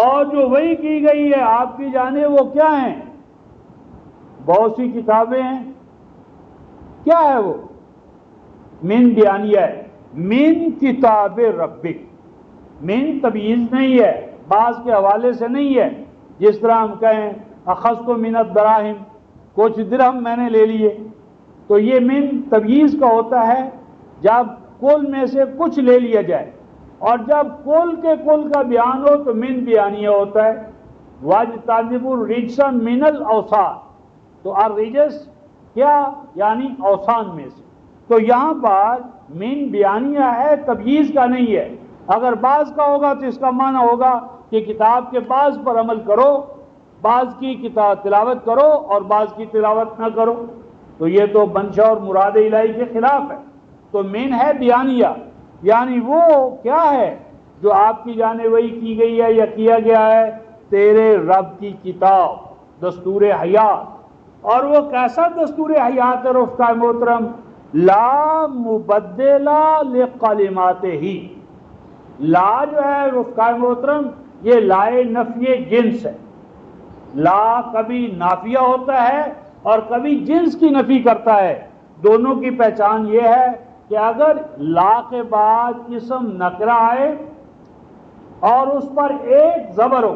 اور جو وحی کی گئی ہے آپ کی جانب وہ کیا ہیں؟ بہت سی کتابیں ہیں. کیا ہے وہ؟ من بیانیہ ہے، من کتاب ربک. من تمییز نہیں ہے، بعض کے حوالے سے نہیں ہے. جس طرح ہم کہیں اخذت من الدراہم، کچھ درہم میں نے لے لیے، تو یہ من تمییز کا ہوتا ہے جب کل میں سے کچھ لے لیا جائے. اور جب کل کے کل کا بیان ہو تو من بیانیہ ہوتا ہے. وَاجْتَنِبُوا الرِّجْسَ مِنَ الْأَوْثَانِ، تو الرجس کیا یعنی اوثان میں سے. تو یہاں پر من بیانیہ ہے، تمییز کا نہیں ہے. اگر بعض کا ہوگا تو اس کا معنی ہوگا کہ کتاب کے بعض پر عمل کرو، بعض کی کتاب تلاوت کرو اور بعض کی تلاوت نہ کرو. تو یہ تو منشا اور مراد الہی کے خلاف ہے. تو من ہے بیانیہ، یعنی وہ کیا ہے جو آپ کی جانب وحی کی گئی ہے یا کیا گیا ہے؟ تیرے رب کی کتاب، دستور حیات. اور وہ کیسا دستور حیات ہے رفقائے محترم؟ لا مبدل لکلماتہ. لا جو ہے رفقائے محترم یہ لائے نفی جنس ہے. لا کبھی نافیہ ہوتا ہے اور کبھی جنس کی نفی کرتا ہے. دونوں کی پہچان یہ ہے کہ اگر لا کے بعد اسم نکرہ آئے اور اس پر ایک زبر ہو،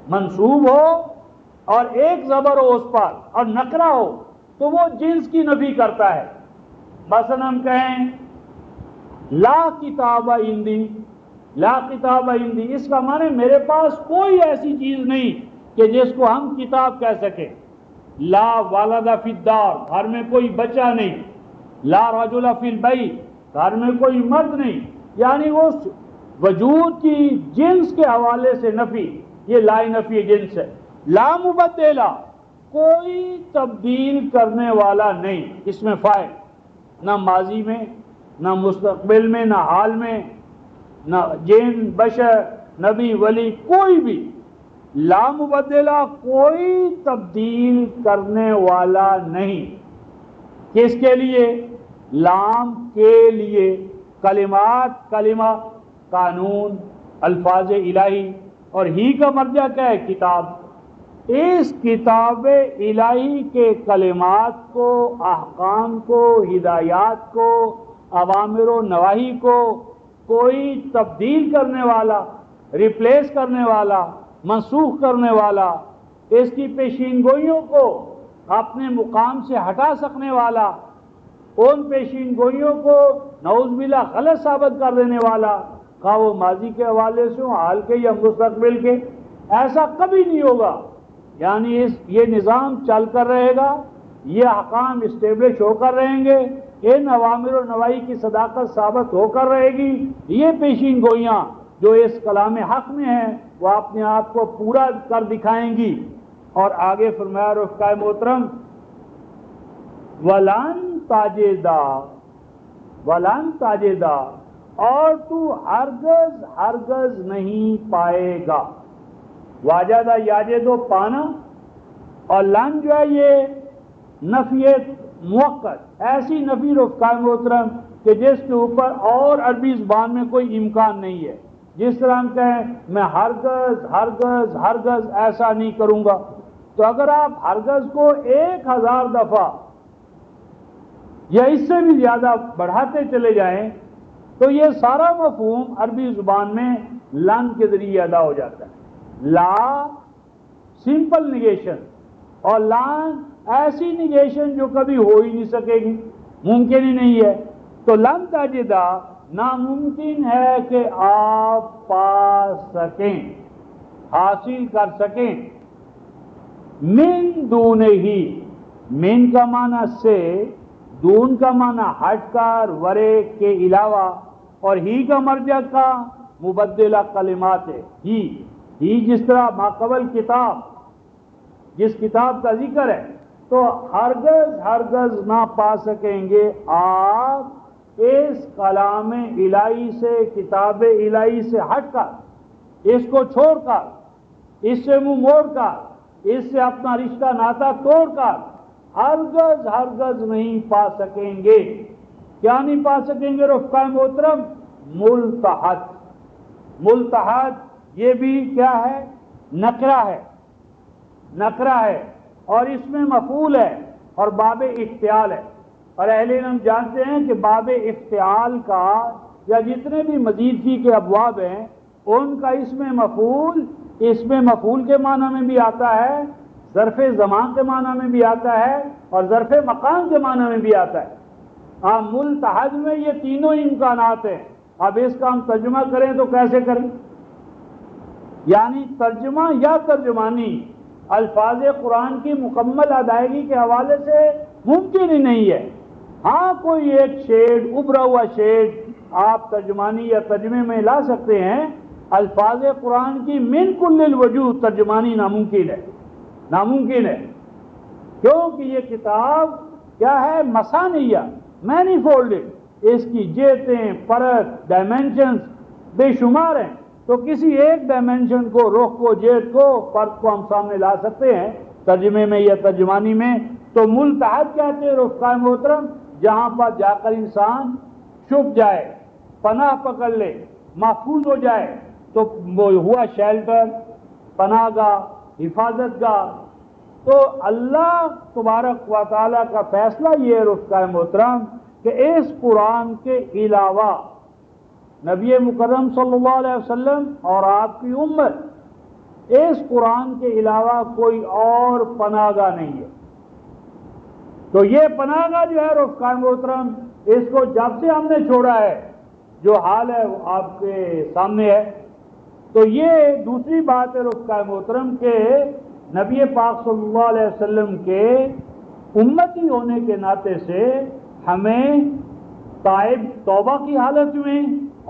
منصوب ہو اور ایک زبر ہو اس پر اور نکرہ ہو، تو وہ جنس کی نفی کرتا ہے. مثلا ہم کہیں لا کتاب عندی، لا کتاب عندی، اس کا معنی میرے پاس کوئی ایسی چیز نہیں کہ جس کو ہم کتاب کہہ سکیں. لا والد فی الدار، گھر میں کوئی بچہ نہیں. لا رجل فی البیت، گھر میں کوئی مرد نہیں. یعنی اس وجود کی جنس کے حوالے سے نفی، یہ لا نفی جنس ہے. لا مبدلہ، کوئی تبدیل کرنے والا نہیں. اس میں فاعل، نہ ماضی میں نہ مستقبل میں نہ حال میں، نہ جن بشر نبی ولی کوئی بھی. لا مبدلہ، کوئی تبدیل کرنے والا نہیں. کس کے لیے؟ لام کے لیے. کلمات، کلمہ قانون، الفاظ الہی، اور ہی کا مرجع کیا ہے؟ کتاب. اس کتاب الہی کے کلمات کو، احکام کو، ہدایات کو، اوامر و نواہی کو کوئی تبدیل کرنے والا، ریپلیس کرنے والا، منسوخ کرنے والا، اس کی پیشین گوئیوں کو اپنے مقام سے ہٹا سکنے والا، ان پیشین گوئیوں کو نعوذ باللہ غلط ثابت کر دینے والا، خواہ وہ ماضی کے حوالے سے ہوں، حال کے یا مستقبل کے، ایسا کبھی نہیں ہوگا. یعنی یہ نظام چل کر رہے گا، یہ احکام اسٹیبلش ہو کر رہیں گے، ان اوامر و نواہی کی صداقت ثابت ہو کر رہے گی. یہ پیشین گوئیاں جو اس کلام حق میں ہیں وہ اپنے آپ کو پورا کر دکھائیں گی. اور آگے فرمایا رفقائے محترم وَلَن تَجِدَ، وَلَن تَجِدَ، اور تو ہرگز ہرگز نہیں پائے گا. واجدہ یاجدو پانا، اور لن جو ہے یہ نفی موقت، ایسی نفی رفقائے محترم کہ جس کے اوپر اور عربی زبان میں کوئی امکان نہیں ہے. جس طرح ہم کہیں میں ہرگز ہرگز ہرگز ایسا نہیں کروں گا، تو اگر آپ ہرگز کو 1000 دفعہ یا اس سے بھی زیادہ بڑھاتے چلے جائیں تو یہ سارا مفہوم عربی زبان میں لن کے ذریعے ادا ہو جاتا ہے. لا سمپل نگیشن، اور لن ایسی نگیشن جو کبھی ہو ہی نہیں سکے گی، ممکن ہی نہیں ہے. تو لن تجدہ ناممکن ہے کہ آپ پا سکیں، حاصل کر سکیں. من دونہ ہی، من کا معنی سے، دون کا معنی ہٹ کر، ورے کے علاوہ، اور ہی کا مرجع کا مبدلہ کلمات ہے۔ ہی جس طرح ماقبل کتاب، جس کتاب کا ذکر ہے، تو ہرگز نہ پا سکیں گے آپ اس کلام الہی سے، کتاب الہی سے ہٹ کر، اس کو چھوڑ کر، اس سے منہ موڑ کر، اس سے اپنا رشتہ ناتا توڑ کر ہرگز نہیں پا سکیں گے۔ کیا نہیں پا سکیں گے رفقائے محترم؟ ملتحد۔ ملتحد یہ بھی کیا ہے؟ نکرہ ہے، نکرہ ہے، اور اس میں مفعول ہے اور باب افتعال ہے، اور اہل علم جانتے ہیں کہ باب افتعال کا یا جتنے بھی مزید فی کے ابواب ہیں ان کا اس میں مفعول کے معنی میں بھی آتا ہے، ظرف زمان کے معنی میں بھی آتا ہے، اور ظرف مکان کے معنی میں بھی آتا ہے۔ ملتحد میں یہ تینوں امکانات ہیں۔ اب اس کا ہم ترجمہ کریں تو کیسے کریں؟ یعنی ترجمہ یا ترجمانی الفاظ قرآن کی مکمل ادائیگی کے حوالے سے ممکن ہی نہیں ہے۔ ہاں کوئی ایک شیڈ، ابھرا ہوا شیڈ آپ ترجمانی یا ترجمے میں لا سکتے ہیں، الفاظ قرآن کی من کل الوجوہ ترجمانی ناممکن ہے، ناممکن ہے، کیونکہ یہ کتاب کیا ہے؟ مثانیہ، مینیفولڈڈ، اس کی جہتیں، پرت، ڈائمینشنز بے شمار ہیں، تو کسی ایک ڈائمینشن کو، رخ کو، جہت کو، فرق کو ہم سامنے لا سکتے ہیں ترجمے میں یا ترجمانی میں۔ تو ملتحد کہتے ہیں رفقائے محترم جہاں پر جا کر انسان چھپ جائے، پناہ پکڑ لے، محفوظ ہو جائے، تو وہ ہوا شیلٹر، پناہ گاہ، حفاظت گاہ۔ تو اللہ تبارک و تعالیٰ کا فیصلہ یہ ہے رفقائے محترم کہ اس قرآن کے علاوہ نبی مکرم صلی اللہ علیہ وسلم اور آپ کی امت، اس قرآن کے علاوہ کوئی اور پناہ گاہ نہیں ہے۔ تو یہ پناہ گاہ جو ہے رفقائے محترم، اس کو جب سے ہم نے چھوڑا ہے، جو حال ہے وہ آپ کے سامنے ہے۔ تو یہ دوسری بات ہے رفقائے محترم کہ نبی پاک صلی اللہ علیہ وسلم کے امتی ہونے کے ناطے سے ہمیں تائب توبہ کی حالت میں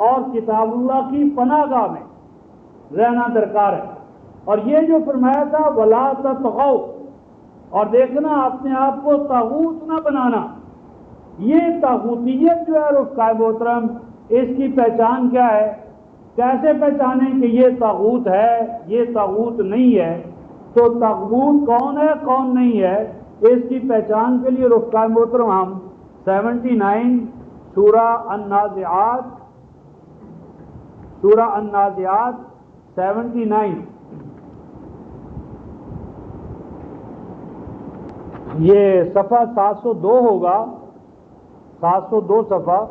اور کتاب اللہ کی پناہ گاہ میں رہنا درکار ہے۔ اور یہ جو فرمایا تھا وَلَا تَطْغَوْا، اور دیکھنا اپنے آپ کو طاغوت نہ بنانا، یہ طاغوتیت جو ہے رفقائے محترم، اس کی پہچان کیا ہے؟ کیسے پہچانیں کہ یہ طاغوت ہے، یہ طاغوت نہیں ہے؟ تو طاغوت کون ہے، کون نہیں ہے، اس کی پہچان کے لیے رفقائے محترم ہم 79 سورہ النازعات 79 یہ صفحہ 702 ہوگا، 702 صفحہ،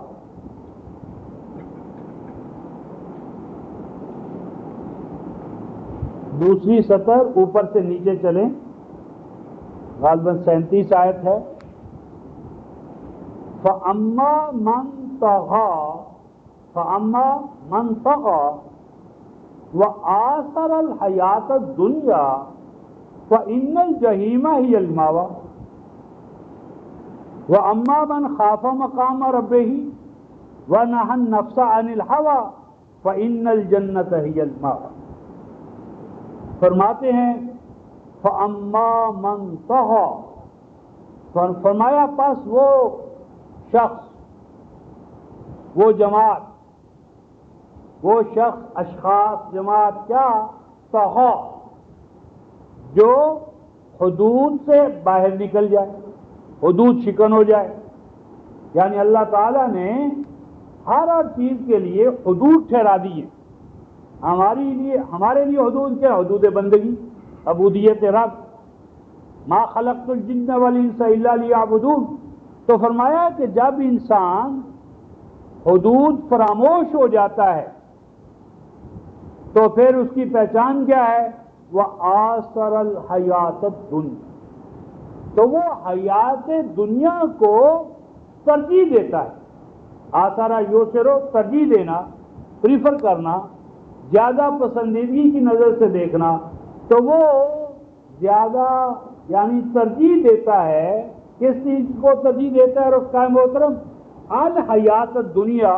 دوسری سطر اوپر سے نیچے چلیں، غالباً 37 آیت ہے۔ فَأَمَّا مَنْ طَغَى وَآثَرَ الْحَيَاةَ الدُّنْيَا فَإِنَّ الْجَحِيمَ هِيَ الْمَأْوَىٰ وَأَمَّا مَنْ خَافَ مَقَامَ رَبِّهِ وَنَهَى النَّفْسَ عَنِ الْهَوَىٰ فَإِنَّ الْجَنَّةَ هِيَ الْمَأْوَىٰ۔ فرماتے ہیں فَأَمَّا مَنْ طَغَىٰ، فرمایا پس وہ شخص، وہ جماعت، وہ شخص، اشخاص، جماعت کیا؟ طغیٰ، جو حدود سے باہر نکل جائے، حدود شکن ہو جائے۔ یعنی اللہ تعالیٰ نے ہر چیز کے لیے حدود ٹھہرا دی ہیں۔ ہمارے لیے حدود کیا؟ حدود بندگی، عبودیت رب، ما خلقت الجن والانس الا لیعبدون۔ تو فرمایا کہ جب انسان حدود فراموش ہو جاتا ہے تو پھر اس کی پہچان کیا ہے؟ وَآثَرَ الْحَيَاةَ الدُّنْيَا، تو وہ حیات دنیا کو ترجیح دیتا ہے۔ آثارہ یوسرو، ترجیح دینا، پریفر کرنا، زیادہ پسندیدگی کی نظر سے دیکھنا، تو وہ زیادہ یعنی ترجیح دیتا ہے کس چیز کو ترجیح دیتا ہے رفقائے محترم؟ الحیات الدنیا،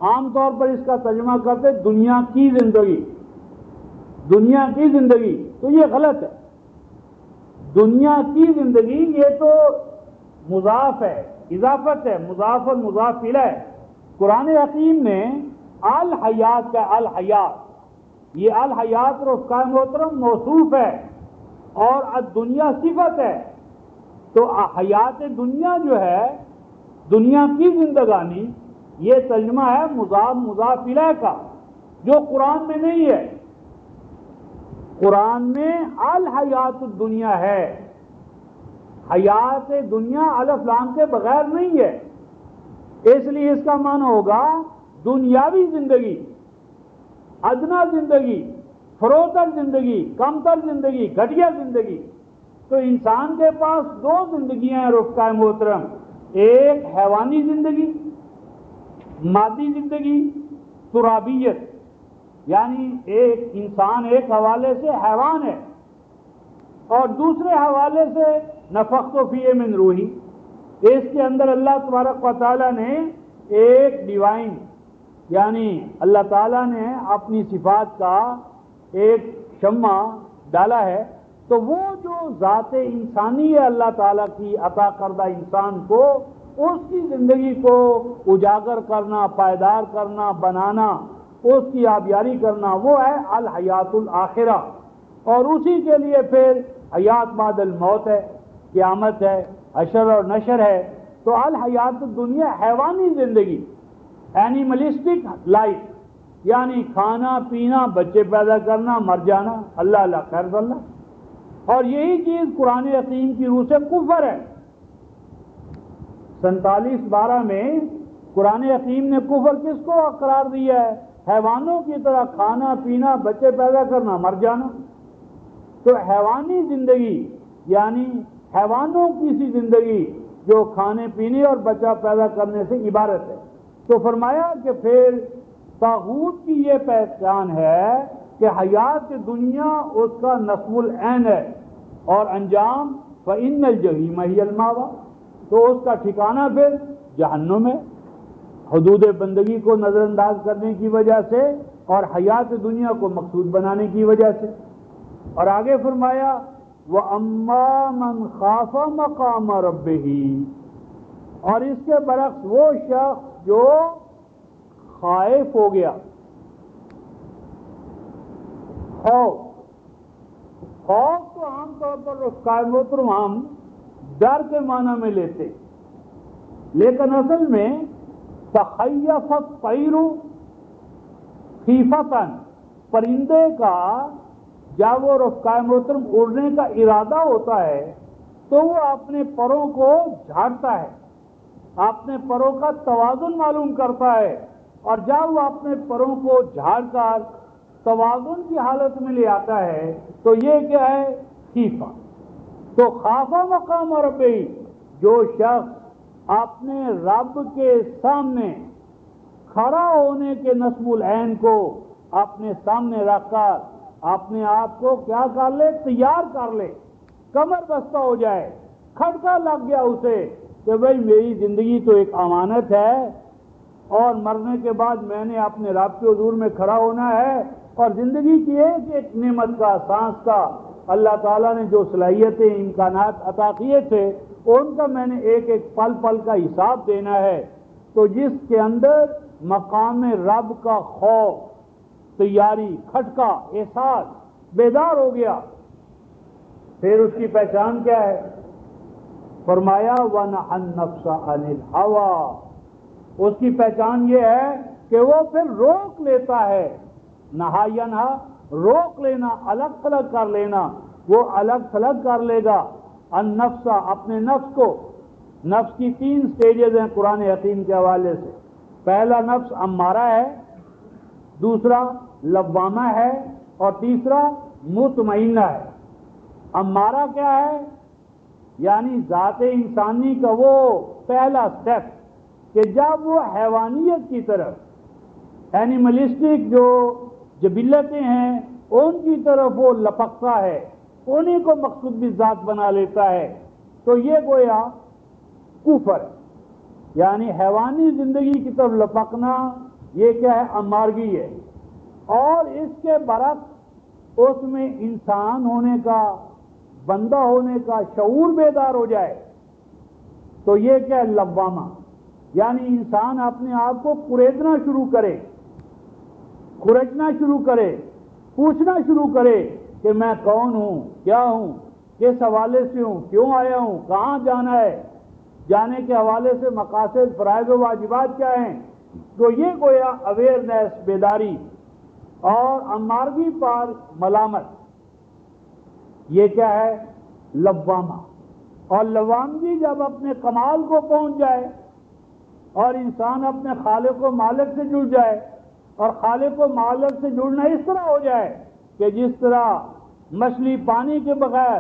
عام طور پر اس کا ترجمہ کرتے دنیا کی زندگی، دنیا کی زندگی، تو یہ غلط ہے۔ دنیا کی زندگی یہ تو مضاف ہے، اضافت ہے، مضاف اور مضاف الیہ ہے۔ قرآن حکیم نے الحیات کا الحیات، یہ الحیات رفقائے محترم موصوف ہے اور الدنیا صفت ہے، تو حیات دنیا جو ہے دنیا کی زندگانی، یہ ترجمہ ہے مضاف مضاف الیہ کا، جو قرآن میں نہیں ہے۔ قرآن میں الحیات الدنیا ہے، حیات دنیا الف لام کے بغیر نہیں ہے، اس لیے اس کا معنی ہوگا دنیاوی زندگی، ادنا زندگی، فروتر زندگی، کمتر زندگی، گھٹیا زندگی۔ تو انسان کے پاس دو زندگیاں ہیں رفقائے محترم، ایک حیوانی زندگی، مادی زندگی، ترابیت، یعنی ایک انسان ایک حوالے سے حیوان ہے اور دوسرے حوالے سے نفخت فیہ من روحی، اس کے اندر اللہ تبارک و تعالیٰ نے ایک ڈیوائن، یعنی اللہ تعالیٰ نے اپنی صفات کا ایک شمع ڈالا ہے، تو وہ جو ذات انسانی ہے اللہ تعالیٰ کی عطا کردہ انسان کو، اس کی زندگی کو اجاگر کرنا، پائیدار کرنا، بنانا، اس کی آبیاری کرنا، وہ ہے الحیات الآخرہ۔ اور اسی کے لیے پھر حیات بعد الموت ہے، قیامت ہے، حشر اور نشر ہے۔ تو الحیات الدنیا حیوانی زندگی، اینیملسٹک لائف، یعنی کھانا پینا، بچے پیدا کرنا، مر جانا، اللہ اللہ خیر اللہ۔ اور یہی چیز قرآن حکیم کی روح سے کفر ہے۔ 47-12 میں قرآن حکیم نے کفر کس کو قرار دیا ہے؟ حیوانوں کی طرح کھانا پینا، بچے پیدا کرنا، مر جانا۔ تو حیوانی زندگی یعنی حیوانوں کی سی زندگی جو کھانے پینے اور بچہ پیدا کرنے سے عبارت ہے۔ تو فرمایا کہ پھر طاغوت کی یہ پہچان ہے کہ حیات دنیا اس کا نصب العین ہے اور انجام فإن الجحیم ہی المأویٰ، تو اس کا ٹھکانہ پھر جہنم ہے، حدود بندگی کو نظر انداز کرنے کی وجہ سے اور حیات دنیا کو مقصود بنانے کی وجہ سے۔ اور آگے فرمایا وَأَمَّا مَنْ خَافَ مَقَامَ رَبِّهِ، اور اس کے برعکس وہ شخص جو خائف ہو گیا، خوف تو عام طور پر رفقائے محترم ہم ڈر کے معنی میں لیتے، لیکن اصل میں تخیف الطیر خیفتاً، پرندے کا جب وہ رفقائے محترم اڑنے کا ارادہ ہوتا ہے تو وہ اپنے پروں کو جھاڑتا ہے، اپنے پروں کا توازن معلوم کرتا ہے، اور جب وہ اپنے پروں کو جھاڑ کر توازن کی حالت میں لے آتا ہے تو یہ کیا ہے؟ خیفہ۔ تو خافہ مقام ربہ، جو شخص اپنے رب کے سامنے کھڑا ہونے کے نصب العین کو اپنے سامنے رکھ کر اپنے آپ کو کیا کر لے؟ تیار کر لے، کمر بستہ ہو جائے، کھٹکا لگ گیا اسے کہ بھئی میری زندگی تو ایک امانت ہے اور مرنے کے بعد میں نے اپنے رب کے حضور میں کھڑا ہونا ہے، اور زندگی کی ایک ایک نعمت کا، سانس کا اللہ تعالیٰ نے جو صلاحیتیں امکانات عطا کیے تھے ان کا میں نے ایک ایک پل پل کا حساب دینا ہے۔ تو جس کے اندر مقام رب کا خوف، تیاری، کھٹکا، احساس بیدار ہو گیا، پھر اس کی پہچان کیا ہے؟ فرمایا وَنَحَى النَّفْسَ عَنِ الْهَوَىٰ، اس کی پہچان یہ ہے کہ وہ پھر روک لیتا ہے، نہا ینہا، روک لینا، الگ تھلگ کر لینا، وہ الگ تھلگ کر لے گا النفس، اپنے نفس کو۔ نفس کی 3 سٹیجز ہیں قرآن حکیم کے حوالے سے۔ پہلا نفس امارہ ہے، دوسرا لوامہ ہے، اور تیسرا مطمئنہ ہے۔ امارہ کیا ہے؟ یعنی ذات انسانی کا وہ پہلا سٹیپ کہ جب وہ حیوانیت کی طرف، اینیملسٹک جو جبلتیں ہیں ان کی طرف وہ لپکتا ہے، انہیں کو مقصود بھی ذات بنا لیتا ہے، تو یہ گویا کفر ہے، یعنی حیوانی زندگی کی طرف لپکنا یہ کیا ہے؟ امارگی ہے۔ اور اس کے برعکس اس میں انسان ہونے کا، بندہ ہونے کا شعور بیدار ہو جائے تو یہ کیا ہے؟ لوامہ، یعنی انسان اپنے آپ کو کریدنا شروع کرے، کھرچنا شروع کرے، پوچھنا شروع کرے کہ میں کون ہوں، کیا ہوں، کس حوالے سے ہوں، کیوں آیا ہوں، کہاں جانا ہے، جانے کے حوالے سے مقاصد، فرائض و واجبات کیا ہیں۔ تو یہ گویا اویئرنیس، بیداری اور امارگی پر ملامت، یہ کیا ہے؟ لوامہ۔ اور لوامگی جب اپنے کمال کو پہنچ جائے اور انسان اپنے خالق و مالک سے جڑ جائے، اور خالق و مالک سے جڑنا اس طرح ہو جائے کہ جس طرح مچھلی پانی کے بغیر،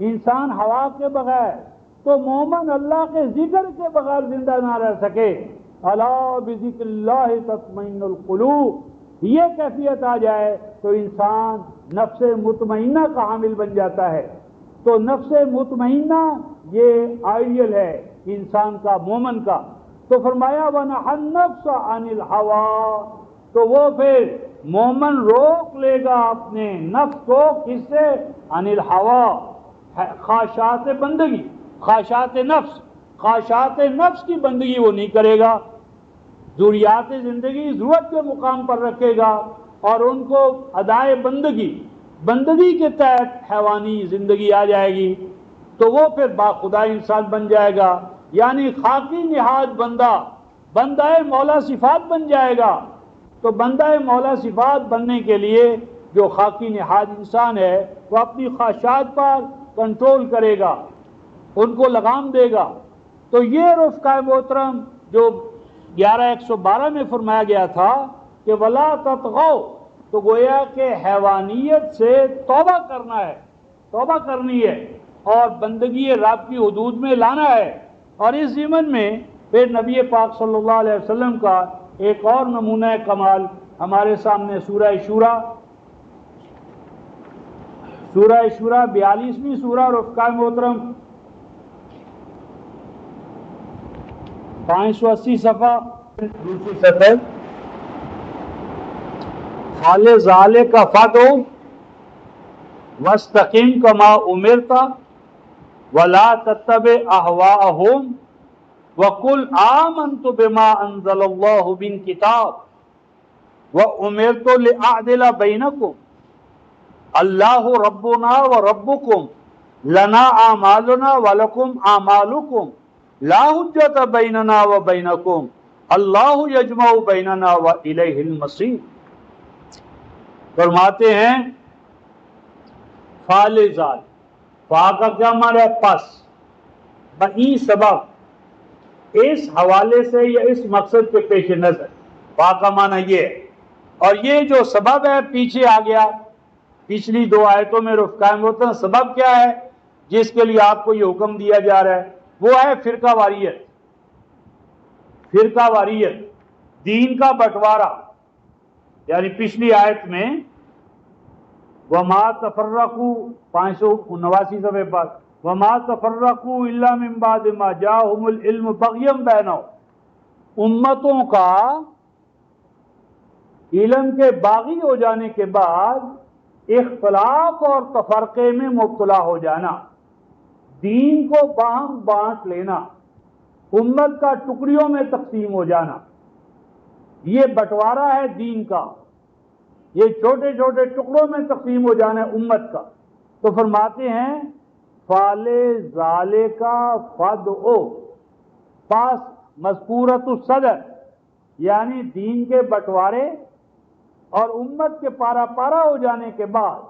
انسان ہوا کے بغیر، تو مومن اللہ کے ذکر کے بغیر زندہ نہ رہ سکے۔ الا بذکر اللہ تطمئن القلوب، یہ کیفیت آ جائے تو انسان نفس مطمئنہ کا حامل بن جاتا ہے۔ تو نفس مطمئنہ یہ آئیڈیل ہے انسان کا، مومن کا۔ تو فرمایا وَنَحَ النَّفْسَ عَنِ الْحَوَىٰ، تو وہ پھر مومن روک لے گا اپنے نفس کو، کس سے؟ عن الحوا، خواہشات بندگی، خواہشات نفس، خواہشات نفس کی بندگی وہ نہیں کرے گا، ضروریات زندگی ضرورت کے مقام پر رکھے گا اور ان کو ادائے بندگی کے تحت حیوانی زندگی آ جائے گی، تو وہ پھر باخدا انسان بن جائے گا، یعنی خاکی نہاد بندہ مولا صفات بن جائے گا۔ تو بندہ مولا صفات بننے کے لیے جو خاکی نہاد انسان ہے وہ اپنی خواہشات پر کنٹرول کرے گا، ان کو لگام دے گا۔ تو یہ رفقۂ محترم جو 11-112 میں فرمایا گیا تھا کہ ولا تطغوا، تو گویا کہ حیوانیت سے توبہ کرنا ہے، توبہ کرنی ہے اور بندگی رب کی حدود میں لانا ہے۔ اور اس ضمن میں پھر نبی پاک صلی اللہ علیہ وسلم کا ایک اور نمونہ کمال ہمارے سامنے سورہ شورى 42ویں سورہ، رفقائے محترم 580 صفحہ، دوسری سطح، فَلِذَٰلِكَ فَادْعُ وَاسْتَقِمْ كَمَا أُمِرْتَ وَلَا تَتَّبِعْ أَهْوَاءَهُمْ وَقُلْ آمَنْتُ بِمَا أَنزَلَ اللَّهُ مِنْ كِتَابٍ وَأُمِرْتُ لِأَعْدِلَ بَيْنَكُمْ اللَّهُ رَبُّنَا وَرَبُّكُمْ لَنَا أَعْمَالُنَا وَلَكُمْ أَعْمَالُكُمْ لَا حُجَّةَ بَيْنَنَا وَبَيْنَكُمْ اللَّهُ يَجْمَعُ بَيْنَنَا وَإِلَيْهِ الْمَصِيرُ۔ فرماتے ہیں فَلِذَٰلِكَ، فا کا کیا معنی ہے؟ پس، بئی سبب، اس حوالے سے یا اس مقصد کے پیش نظر، فا کا معنی یہ ہے۔ اور یہ جو سبب ہے پیچھے آ گیا پچھلی 2 آیتوں میں رفقائے محترم، سبب کیا ہے جس کے لیے آپ کو یہ حکم دیا جا رہا ہے؟ وہ ہے فرقہ واریت، فرقہ واریت، دین کا بٹوارا۔ یعنی پچھلی آیت میں وَمَا تَفَرَّقُوا 579 صفحے پر وَمَا تَفَرَّقُوا إِلَّا مِن بَعْدِ مَا جَاءَهُمُ الْعِلْمُ بَغْيًا بَيْنَهُمْ، امتوں کا علم کے باغی ہو جانے کے بعد اختلاف اور تفرقے میں مبتلا ہو جانا، دین کو باہم بانٹ لینا، امت کا ٹکڑیوں میں تقسیم ہو جانا، یہ بٹوارا ہے دین کا، یہ چھوٹے چھوٹے ٹکڑوں میں تقسیم ہو جانا ہے امت کا۔ تو فرماتے ہیں فَلِذَٰلِكَ فَادْعُ، پاس مذکورۃ الصدر، یعنی دین کے بٹوارے اور امت کے پارا پارا ہو جانے کے بعد،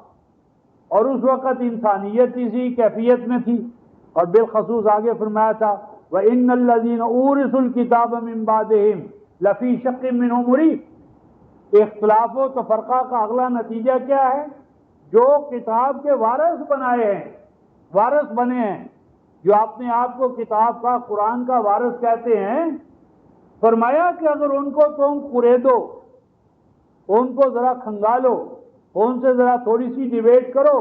اور اس وقت انسانیت اسی کیفیت میں تھی، اور بالخصوص آگے فرمایا تھا وَإِنَّ الَّذِينَ أُورِثُوا الْكِتَابَ مِن بَعْدِهِمْ لَفِي شَقٍّ مِّنْهُ مُرِيبٍ۔ اختلاف و تفرقہ کا اگلا نتیجہ کیا ہے؟ جو کتاب کے وارث بنائے ہیں، وارث بنے ہیں، جو اپنے آپ کو کتاب کا، قرآن کا وارث کہتے ہیں، فرمایا کہ اگر ان کو تم قریدو، ان کو ذرا کھنگالو، ان سے ذرا تھوڑی سی ڈیبیٹ کرو،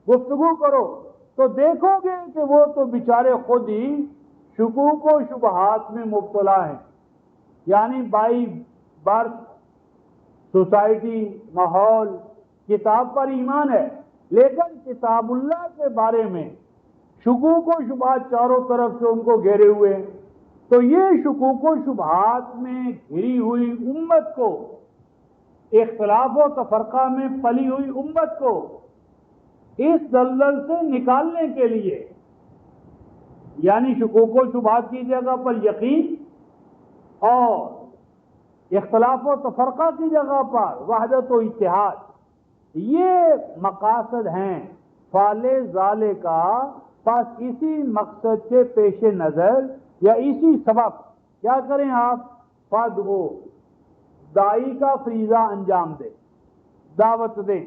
گفتگو کرو، تو دیکھو گے کہ وہ تو بیچارے خود ہی شکوک و شبہات میں مبتلا ہیں. یعنی بائی برتھ سوسائٹی ماحول کتاب پر ایمان ہے، لیکن کتاب اللہ کے بارے میں شکوک و شبہات چاروں طرف سے ان کو گھیرے ہوئے ہیں. تو یہ شکوک و شبہات میں گھری ہوئی امت کو، اختلاف و تفرقہ میں پلی ہوئی امت کو اس دلدل سے نکالنے کے لیے، یعنی شکوک و شبہات کی جگہ پر یقین اور اختلاف و تفرقہ کی جگہ پر وحدت و اتحاد، یہ مقاصد ہیں فعل ذالے کا. پس اسی مقصد کے پیش نظر یا اسی سبب کیا کریں آپ؟ فدعو، داعی کا فریضہ انجام دیں، دعوت دیں.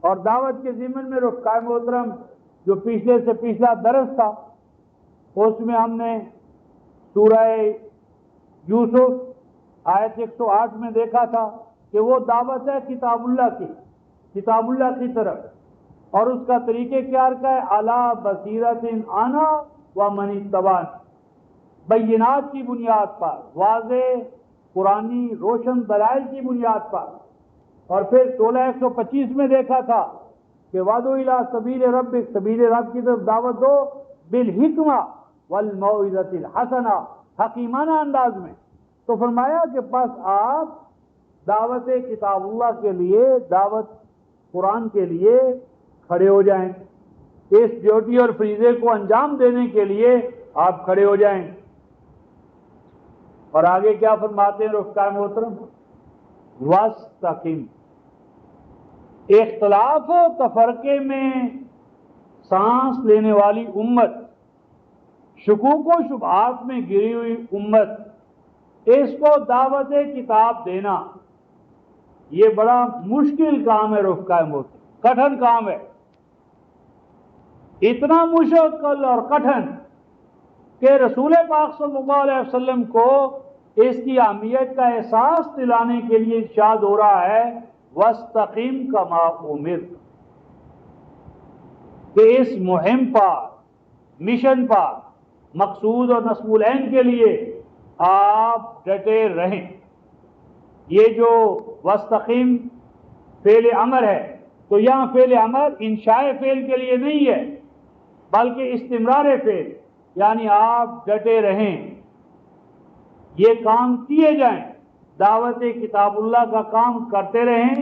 اور دعوت کے ضمن میں رفقائے محترم جو پچھلے سے پچھلا درس تھا اس میں ہم نے سورہ یوسف آیت 108 میں دیکھا تھا کہ وہ دعوت ہے کتاب اللہ کی طرف، اور اس کا طریقہ کار کا ہے اعلیٰ بصیرت انا و من اتبعنی، بینات کی بنیاد پر، واضح قرآنی روشن دلائل کی بنیاد پر. اور پھر 16:125 میں دیکھا تھا کہ وادو الی سبیل ربک، سبیل رب کی طرف دعوت دو بالحکمہ والموعظۃ الحسنہ، حکیمانہ انداز میں. تو فرمایا کہ بس آپ دعوت کتاب اللہ کے لیے، دعوت قرآن کے لیے کھڑے ہو جائیں، اس ڈیوٹی اور فریضے کو انجام دینے کے لیے آپ کھڑے ہو جائیں. اور آگے کیا فرماتے ہیں رفقائے محترم؟ وَاسْتَقِمْ، اختلاف و تفرقے میں سانس لینے والی امت، شکوک و شبہات میں گری ہوئی امت، اس کو دعوت کتاب دینا یہ بڑا مشکل کام ہے رفقائے محترم، کٹھن کام ہے. اتنا مشکل اور کٹھن کہ رسول پاک صلی اللہ علیہ وسلم کو اس کی اہمیت کا احساس دلانے کے لیے ارشاد ہو رہا ہے وَاسْتَقِمْ كَمَا أُمِرْتَ، کہ اس مہم پر، مشن پر، مقصود اور نصب العین کے لیے آپ ڈٹے رہیں. یہ جو وَاسْتَقِمْ فعل امر ہے تو یہاں فعل امر انشاء فعل کے لیے نہیں ہے بلکہ استمرار فعل، یعنی آپ ڈٹے رہیں، یہ کام کیے جائیں، دعوت کتاب اللہ کا کام کرتے رہیں.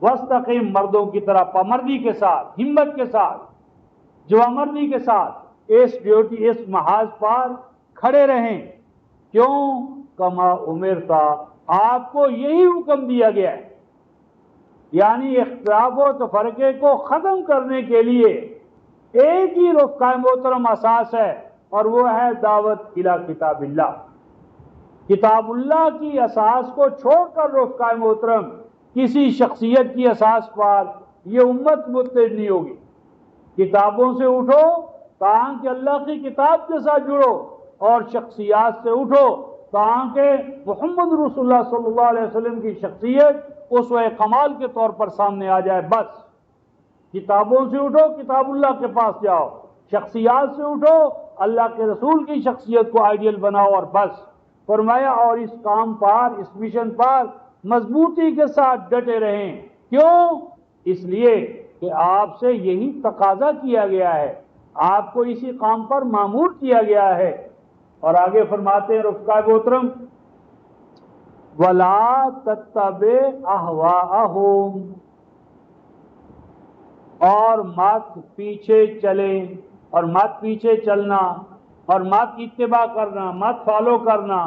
وَاسْتَقِمْ، مردوں کی طرح پامردی کے ساتھ، ہمت کے ساتھ، جوامردی کے ساتھ اس ڈیوٹی، اس محاذ پر کھڑے رہیں. کیوں؟ کما امرتا، آپ کو یہی حکم دیا گیا ہے. یعنی اختلاف و تفرقے کو ختم کرنے کے لیے ایک ہی رفقائے محترم اساس ہے، اور وہ ہے دعوت الی کتاب اللہ. کتاب اللہ کی اساس کو چھوڑ کر رفقائے محترم کسی شخصیت کی اساس پر یہ امت متحد نہیں ہوگی. کتابوں سے اٹھو تاکہ اللہ کی کتاب کے ساتھ جڑو، اور شخصیات سے اٹھو تاکہ محمد رسول اللہ صلی اللہ علیہ وسلم کی شخصیت اسوہ کمال کے طور پر سامنے آ جائے. بس کتابوں سے اٹھو، کتاب اللہ کے پاس جاؤ، شخصیات سے اٹھو، اللہ کے رسول کی شخصیت کو آئیڈیل بناؤ، اور بس. فرمایا اور اس کام پر، اس مشن پر مضبوطی کے ساتھ ڈٹے رہیں. کیوں؟ اس لیے کہ آپ سے یہی تقاضا کیا گیا ہے، آپ کو اسی کام پر مامور کیا گیا ہے. اور آگے فرماتے ہیں رفقائے محترم وَلَا تَتَّبِعْ أَهْوَاءَهُمْ، اور مت پیچھے چلے، اور مت پیچھے چلنا، اور مت اتباع کرنا، مت فالو کرنا،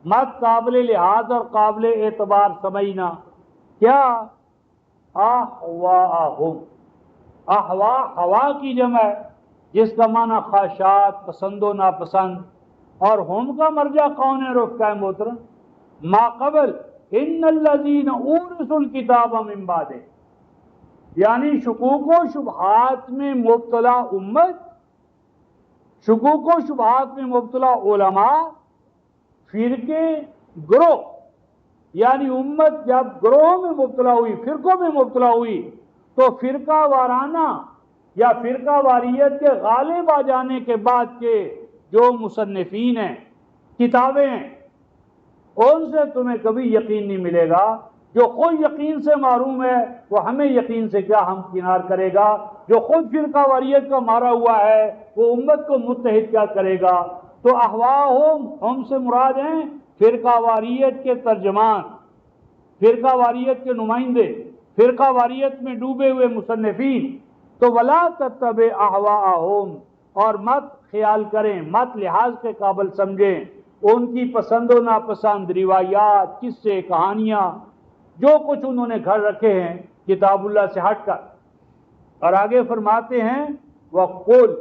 مت قابل لحاظ اور قابل اعتبار سمجھنا. کیا؟ احواءہم، احوا ہوا کی جمع ہے جس کا معنی خواہشات، پسند و ناپسند. اور ہم کا مرجع کون ہے رفقائے محترم؟ ما قبل ان الذین اورثوا الکتاب من بعد، یعنی شکوک و شبہات میں مبتلا امت، شکوک و شبہات میں مبتلا علماء، فرقے، گروہ. یعنی امت جب گروہ میں مبتلا ہوئی، فرقوں میں مبتلا ہوئی، تو فرقہ وارانہ یا فرقہ واریت کے غالب آ جانے کے بعد کے جو مصنفین ہیں، کتابیں ہیں، ان سے تمہیں کبھی یقین نہیں ملے گا۔ جو خود یقین سے محروم ہے وہ ہمیں یقین سے کیا ہمکنار کرے گا؟ جو خود فرقہ واریت کا مارا ہوا ہے وہ امت کو متحد کیا کرے گا؟ تو احواہم، ہم سے مراد ہیں فرقہ واریت کے ترجمان، فرقہ واریت کے نمائندے، فرقہ واریت میں ڈوبے ہوئے مصنفین۔ تو ولا تتبع احواہم، اور مت خیال کریں، مت لحاظ کے قابل سمجھیں ان کی پسند و ناپسند روایات، قصے، کہانیاں، جو کچھ انہوں نے گھر رکھے ہیں کتاب اللہ سے ہٹ کر۔ اور آگے فرماتے ہیں وَقُلْ،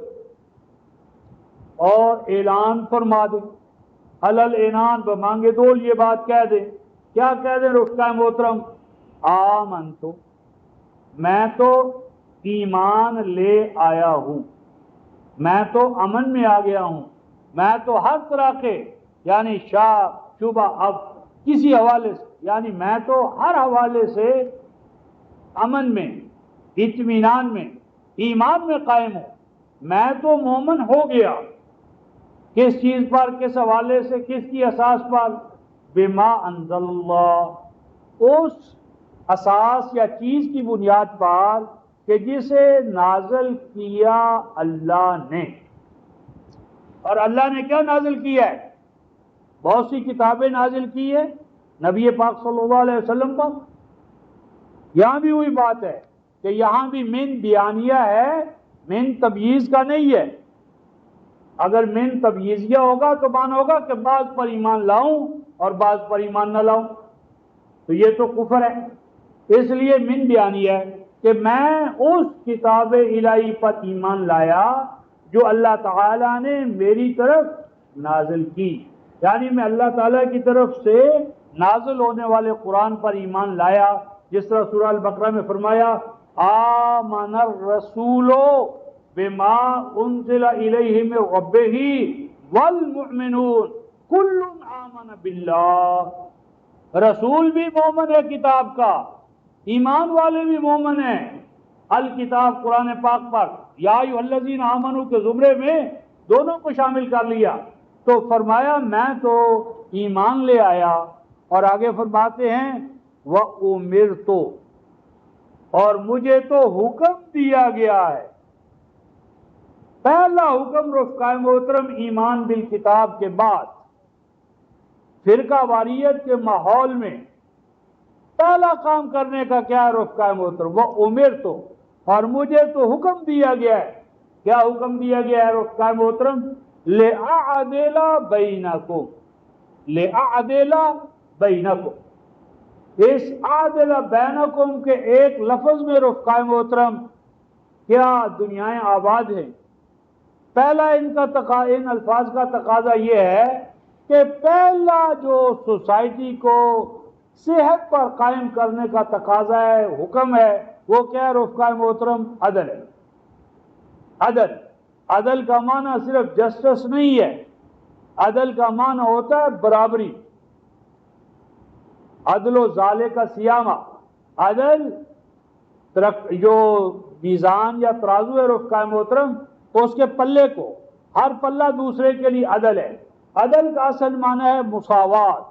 اور اعلان فرما دیں، حلل اعلان بمانگے دول یہ بات کہہ دیں۔ کیا کہہ دیں رفقائے محترم؟ آمنتو، میں تو ایمان لے آیا ہوں، میں تو امن میں آ گیا ہوں، میں تو ہر طرح کے یعنی شک شبہ اب کسی حوالے سے، یعنی میں تو ہر حوالے سے امن میں، اطمینان میں، ایمان میں قائم ہوں، میں تو مومن ہو گیا۔ کس چیز پر، کس حوالے سے، کس کی اساس پر؟ بما انزل اللہ، اس اساس یا چیز کی بنیاد پر کہ جسے نازل کیا اللہ نے۔ اور اللہ نے کیا نازل کیا ہے؟ بہت سی کتابیں نازل کی ہے نبی پاک صلی اللہ علیہ وسلم پر۔ یہاں بھی وہی بات ہے کہ یہاں بھی من بیانیہ ہے، من تمییز کا نہیں ہے۔ اگر من تمییزیہ ہوگا تو مان ہوگا کہ بعض پر ایمان لاؤں اور بعض پر ایمان نہ لاؤں، تو یہ تو کفر ہے۔ اس لیے من بیانیہ ہے کہ میں اس کتاب الہی پر ایمان لایا جو اللہ تعالیٰ نے میری طرف نازل کی، یعنی میں اللہ تعالیٰ کی طرف سے نازل ہونے والے قرآن پر ایمان لایا، جس طرح سورہ البقرہ میں فرمایا آمن الرسول بما انزل الیہ من ربہ والمؤمنون کل آمن باللہ۔ رسول بھی مومن ہے کتاب کا، ایمان والے بھی مومن ہیں الکتاب قرآن پاک پر، یا ایھا الذین آمنوا کے زمرے میں دونوں کو شامل کر لیا۔ تو فرمایا میں تو ایمان لے آیا، اور آگے فرماتے ہیں وَأُمِرْتُ، اور مجھے تو حکم دیا گیا ہے۔ پہلا حکم رفقائے محترم ایمان بالکتاب کے بعد فرقہ واریت کے ماحول میں پہلا کام کرنے کا کیا ہے رفقائے محترم؟ وَأُمِرْتُ، اور مجھے تو حکم دیا گیا ہے۔ کیا حکم دیا گیا ہے رفقائے محترم؟ لِأَعْدِلَ بَيْنَكُمْ، لِأَعْدِلَ بَيْنَكُمْ، اس عادل بینکم کے ایک لفظ میں رفقائے محترم کیا دنیائیں آباد ہیں۔ پہلا ان الفاظ کا تقاضا یہ ہے کہ پہلا جو سوسائٹی کو صحت پر قائم کرنے کا تقاضا ہے، حکم ہے، وہ کیا ہے رفقائے محترم؟ عدل ہے۔ عدل، عدل کا معنی صرف جسٹس نہیں ہے، عدل کا معنی ہوتا ہے برابری۔ عدل و ظالے کا سیامہ، عدل جو میزان یا ترازو ہے رفقائے محترم، تو اس کے پلے کو، ہر پلہ دوسرے کے لیے عدل ہے۔ عدل کا اصل معنی ہے مساوات،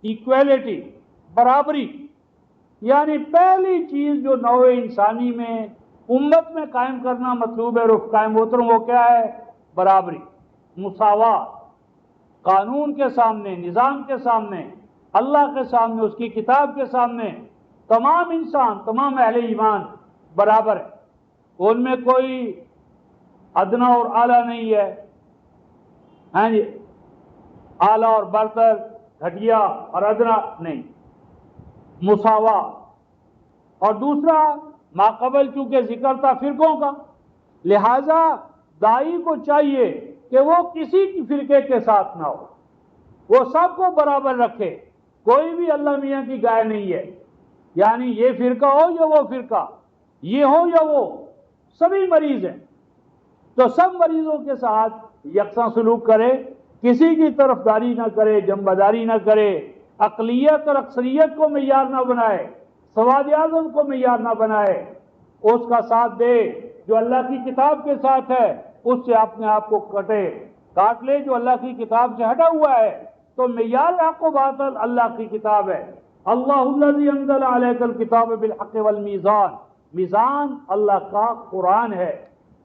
ایکویلٹی، برابری۔ یعنی پہلی چیز جو نوع انسانی میں، امت میں قائم کرنا مطلوب ہے رفقائے محترم، وہ کیا ہے؟ برابری، مساوات، قانون کے سامنے، نظام کے سامنے، اللہ کے سامنے، اس کی کتاب کے سامنے تمام انسان، تمام اہل ایمان برابر ہے، ان میں کوئی ادنا اور اعلیٰ نہیں ہے، ہاں جی، اعلیٰ اور برتر، گھٹیا اور ادنا نہیں، مساوات۔ اور دوسرا ماقبل چونکہ ذکر تھا فرقوں کا، لہذا داعی کو چاہیے کہ وہ کسی کی فرقے کے ساتھ نہ ہو، وہ سب کو برابر رکھے، کوئی بھی اللہ میاں کی گائے نہیں ہے، یعنی یہ فرقہ ہو یا وہ فرقہ، یہ ہو یا وہ، سبھی مریض ہیں، تو سب مریضوں کے ساتھ یکساں سلوک کرے، کسی کی طرفداری نہ کرے، جنبداری نہ کرے، اقلیت اور اکثریت کو معیار نہ بنائے، سواد اعظم کو معیار نہ بنائے، اس کا ساتھ دے، جو اللہ کی کتاب کے ساتھ ہے اس سے اپنے آپ کو کاٹ لے، جو اللہ کی کتاب سے ہٹا ہوا ہے تو معیار حق و باطل اللہ کی کتاب ہے۔ اللہ الذی انزل علیک الکتاب بالحق والمیزان، میزان اللہ کا قرآن ہے۔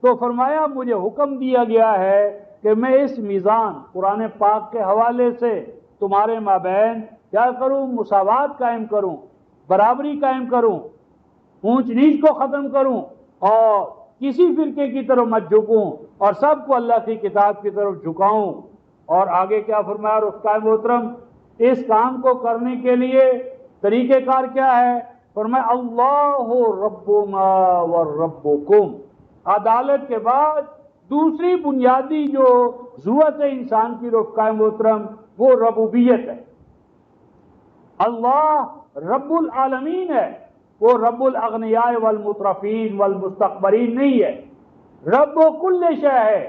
تو فرمایا مجھے حکم دیا گیا ہے کہ میں اس میزان قرآن پاک کے حوالے سے تمہارے مابین کیا کروں؟ مساوات قائم کروں، برابری قائم کروں، اونچ نیچ کو ختم کروں اور کسی فرقے کی طرف مت جھکوں اور سب کو اللہ کی کتاب کی طرف جھکاؤں۔ اور آگے کیا فرمایا رفقائے محترم، اس کام کو کرنے کے لیے طریقہ کار کیا ہے؟ فرمایا اللہ ربنا وربکم، عدالت کے بعد دوسری بنیادی جو ضرورت ہے انسان کی رفقائے محترم وہ ربوبیت ہے۔ اللہ رب العالمین ہے، وہ رب الاغنیاء والمترفین والمستکبرین نہیں ہے، رب کل شے ہے،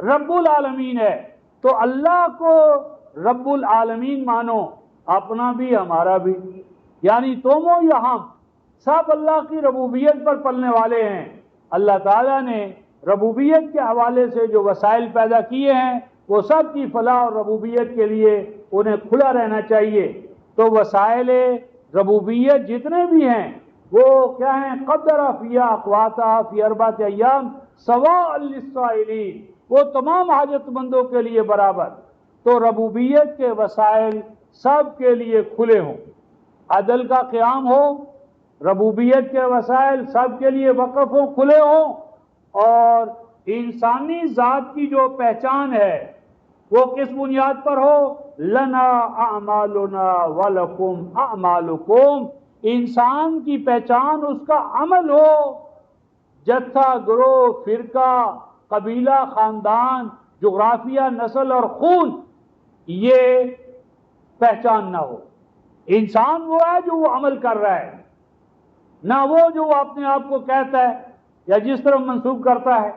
رب العالمین ہے۔ تو اللہ کو رب العالمین مانو، اپنا بھی ہمارا بھی، یعنی تم ہو یا ہم، سب اللہ کی ربوبیت پر پلنے والے ہیں۔ اللہ تعالیٰ نے ربوبیت کے حوالے سے جو وسائل پیدا کیے ہیں وہ سب کی فلاح اور ربوبیت کے لیے انہیں کھلا رہنا چاہیے۔ تو وسائل ربوبیت جتنے بھی ہیں وہ کیا ہیں؟ قدر فی اقواتا فی اربعۃ ایام سواء للسائلین، وہ تمام حاجت مندوں کے لیے برابر۔ تو ربوبیت کے وسائل سب کے لیے کھلے ہوں، عدل کا قیام ہو، ربوبیت کے وسائل سب کے لیے وقف ہوں، کھلے ہوں، اور انسانی ذات کی جو پہچان ہے وہ کس بنیاد پر ہو؟ لنا اعمالنا ولکم اعمالکم، انسان کی پہچان اس کا عمل ہو، جتھا، گروہ، فرقہ، قبیلہ، خاندان، جغرافیہ، نسل اور خون یہ پہچان نہ ہو۔ انسان وہ ہے جو وہ عمل کر رہا ہے، نہ وہ جو وہ اپنے آپ کو کہتا ہے یا جس طرح منسوب کرتا ہے۔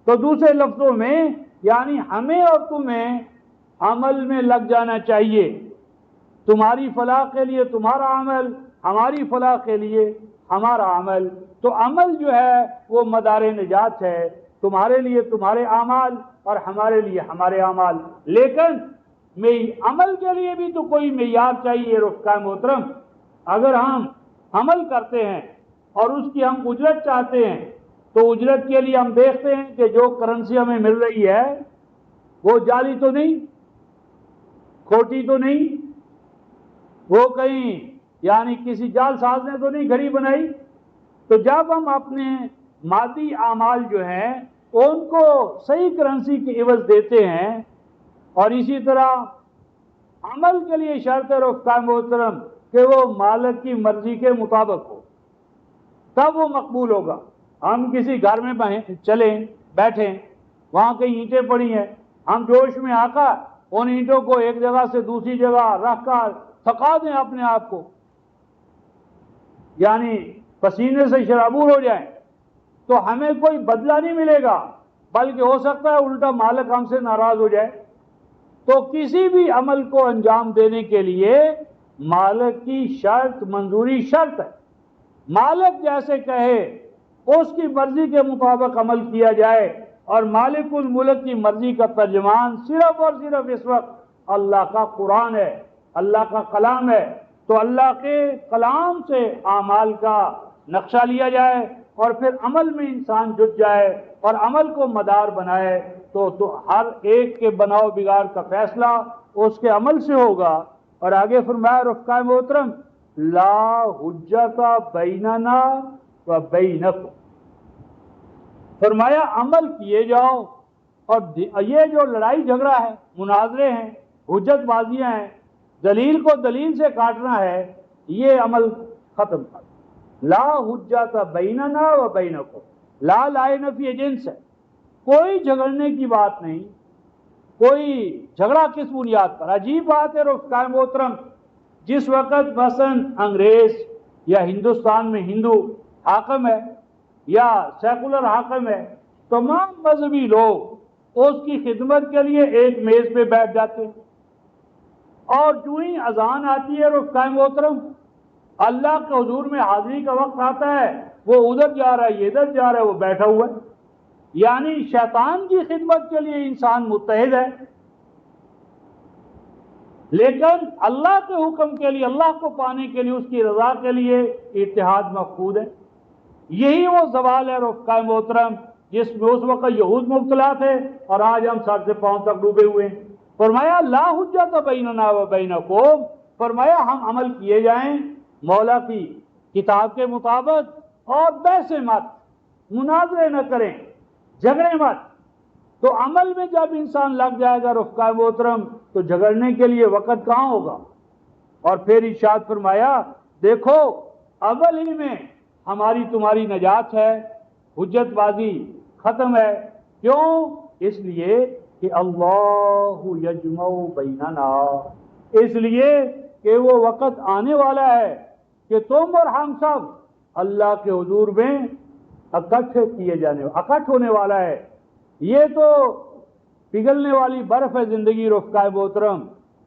تو دوسرے لفظوں میں یعنی ہمیں اور تمہیں عمل میں لگ جانا چاہیے، تمہاری فلاح کے لیے تمہارا عمل، ہماری فلاح کے لیے ہمارا عمل۔ تو عمل جو ہے وہ مدار نجات ہے، تمہارے لیے تمہارے اعمال اور ہمارے لیے ہمارے اعمال۔ لیکن عمل کے لیے بھی تو کوئی معیار چاہیے رفقائے محترم۔ اگر ہم عمل کرتے ہیں اور اس کی ہم اجرت چاہتے ہیں تو اجرت کے لیے ہم دیکھتے ہیں کہ جو کرنسی ہمیں مل رہی ہے وہ جعلی تو نہیں، کھوٹی تو نہیں، وہ کہیں یعنی کسی جعل ساز نے تو نہیں گھڑی بنائی۔ تو جب ہم اپنے مادی اعمال جو ہیں ان کو صحیح کرنسی کے عوض دیتے ہیں، اور اسی طرح عمل کے لیے شرط ہے رفقائے محترم کہ وہ مالک کی مرضی کے مطابق ہو، تب وہ مقبول ہوگا۔ ہم کسی گھر میں چلیں، بیٹھیں، وہاں کئی اینٹیں پڑی ہیں، ہم جوش میں آ کر ان اینٹوں کو ایک جگہ سے دوسری جگہ رکھ کر تھکا دیں اپنے آپ کو، یعنی پسینے سے شرابور ہو جائیں، تو ہمیں کوئی بدلہ نہیں ملے گا، بلکہ ہو سکتا ہے الٹا مالک ہم سے ناراض ہو جائے۔ تو کسی بھی عمل کو انجام دینے کے لیے مالک کی شرط منظوری شرط ہے، مالک جیسے کہے اس کی مرضی کے مطابق عمل کیا جائے، اور مالک الملک کی مرضی کا ترجمان صرف اور صرف اس وقت اللہ کا قرآن ہے، اللہ کا کلام ہے۔ تو اللہ کے کلام سے اعمال کا نقشہ لیا جائے اور پھر عمل میں انسان جٹ جائے اور عمل کو مدار بنائے، تو ہر ایک کے بناؤ بگاڑ کا فیصلہ اس کے عمل سے ہوگا۔ اور آگے فرمایا رفقائے محترم لا حجت بیننا و بینکم، فرمایا عمل کیے جاؤ، اور یہ جو لڑائی جھگڑا ہے، مناظرے ہیں، حجت بازیاں ہیں، دلیل کو دلیل سے کاٹنا ہے، یہ عمل ختم کر۔ لا حجت بیننا و بینکم، لا لائے نفی جنس ہے، کوئی جھگڑنے کی بات نہیں، کوئی جھگڑا کس بنیاد پر؟ عجیب بات ہے رفقائے محترم، جس وقت مثلا انگریز یا ہندوستان میں ہندو حاکم ہے یا سیکولر حاکم ہے، تمام مذہبی لوگ اس کی خدمت کے لیے ایک میز پہ بیٹھ جاتے ہیں، اور جو ہی اذان آتی ہے رفقائے محترم، اللہ کے حضور میں حاضری کا وقت آتا ہے، وہ ادھر جا رہا ہے، یہ ادھر جا رہا ہے، وہ بیٹھا ہوا ہے، یعنی شیطان کی خدمت کے لیے انسان متحد ہے، لیکن اللہ کے حکم کے لیے، اللہ کو پانے کے لیے، اس کی رضا کے لیے اتحاد مفقود ہے۔ یہی وہ زوال ہے رفقائے محترم جس میں اس وقت یہود مبتلا تھے اور آج ہم سر سے پاؤں تک ڈوبے ہوئے ہیں۔ فرمایا لا حجت بیننا و بینکم، فرمایا ہم عمل کیے جائیں مولا کی کتاب کے مطابق اور بحث مت، مناظرے نہ کریں، جھگڑے مت۔ تو عمل میں جب انسان لگ جائے گا رفقائے محترم تو جھگڑنے کے لیے وقت کہاں ہوگا؟ اور پھر ارشاد فرمایا دیکھو اول ہی میں ہماری تمہاری نجات ہے، حجت بازی ختم ہے۔ کیوں؟ اس لیے کہ اللہ یجمع بیننا، اس لیے کہ وہ وقت آنے والا ہے کہ تم اور ہم سب اللہ کے حضور میں اکٹھ ہونے والا ہے۔ یہ تو پگھلنے والی برف ہے زندگی رفقائے محترم،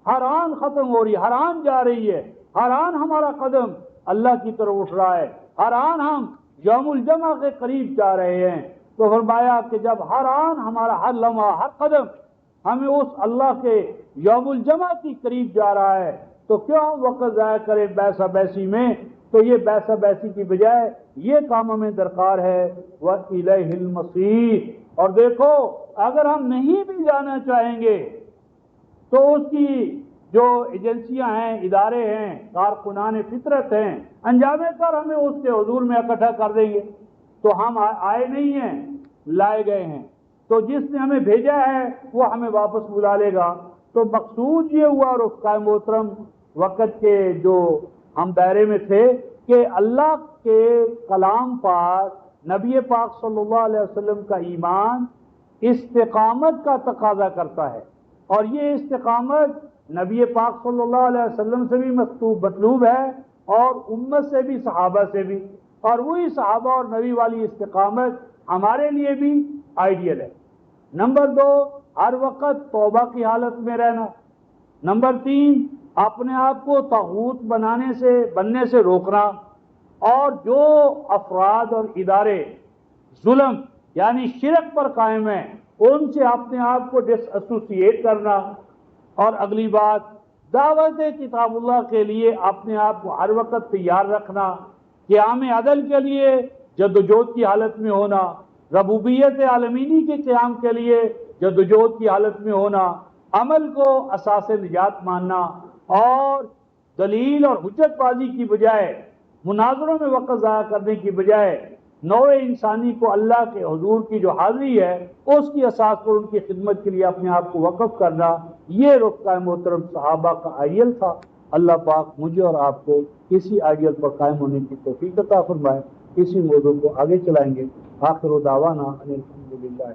ہر آن ختم ہو رہی ہے، ہر آن جا رہی ہے، ہر آن ہمارا قدم اللہ کی طرف اٹھ رہا ہے، ہر آن ہم یوم الجمع کے قریب جا رہے ہیں۔ تو فرمایا کہ جب ہر آن ہمارا ہر لمحہ ہر قدم ہمیں اس اللہ کے یوم الجمع کی قریب جا رہا ہے تو کیوں ہم وقت ضائع کریں بیسا بیسی میں؟ تو یہ بیسا بیسی کی بجائے یہ کام ہمیں درکار ہے وَإِلَيْهِ الْمَصِيرُ۔ اور دیکھو اگر ہم نہیں بھی جانا چاہیں گے تو اس کی جو ایجنسیاں ہیں، ادارے ہیں، کارکنان فطرت ہیں، انجام کار ہمیں اس کے حضور میں اکٹھا کر دیں گے۔ تو ہم آئے نہیں ہیں، لائے گئے ہیں، تو جس نے ہمیں بھیجا ہے وہ ہمیں واپس بلا لے گا۔ تو مقصود یہ ہوا رفقائے محترم وقت کے جو ہم دائرے میں تھے کہ اللہ کے کلام پر نبی پاک صلی اللہ علیہ وسلم کا ایمان استقامت کا تقاضا کرتا ہے، اور یہ استقامت نبی پاک صلی اللہ علیہ وسلم سے بھی مطلوب ہے اور امت سے بھی، صحابہ سے بھی، اور وہی صحابہ اور نبی والی استقامت ہمارے لیے بھی آئیڈیل ہے۔ نمبر 2، ہر وقت توبہ کی حالت میں رہنا۔ نمبر 3، اپنے آپ کو طاغوت بننے سے روکنا، اور جو افراد اور ادارے ظلم یعنی شرک پر قائم ہیں ان سے اپنے آپ کو ڈس ایسوسیٹ کرنا۔ اور اگلی بات، دعوت کتاب اللہ کے لیے اپنے آپ کو ہر وقت تیار رکھنا، قیام عدل کے لیے جدوجہد کی حالت میں ہونا، ربوبیت عالمینی کے قیام کے لیے جدوجہد کی حالت میں ہونا، عمل کو اساس نجات ماننا، اور دلیل اور حجت بازی کی بجائے، مناظروں میں وقت ضائع کرنے کی بجائے نوع انسانی کو اللہ کے حضور کی جو حاضری ہے اس کی اساس پر ان کی خدمت کے لیے اپنے آپ کو وقف کرنا، یہ رفقائے محترم صحابہ کا آئیڈیل تھا۔ اللہ پاک مجھے اور آپ کو اسی آئیڈیل پر قائم ہونے کی توفیق عطا فرمائے۔ اسی موضوع کو آگے چلائیں گے۔ آخر دعوانا ان الحمدللہ۔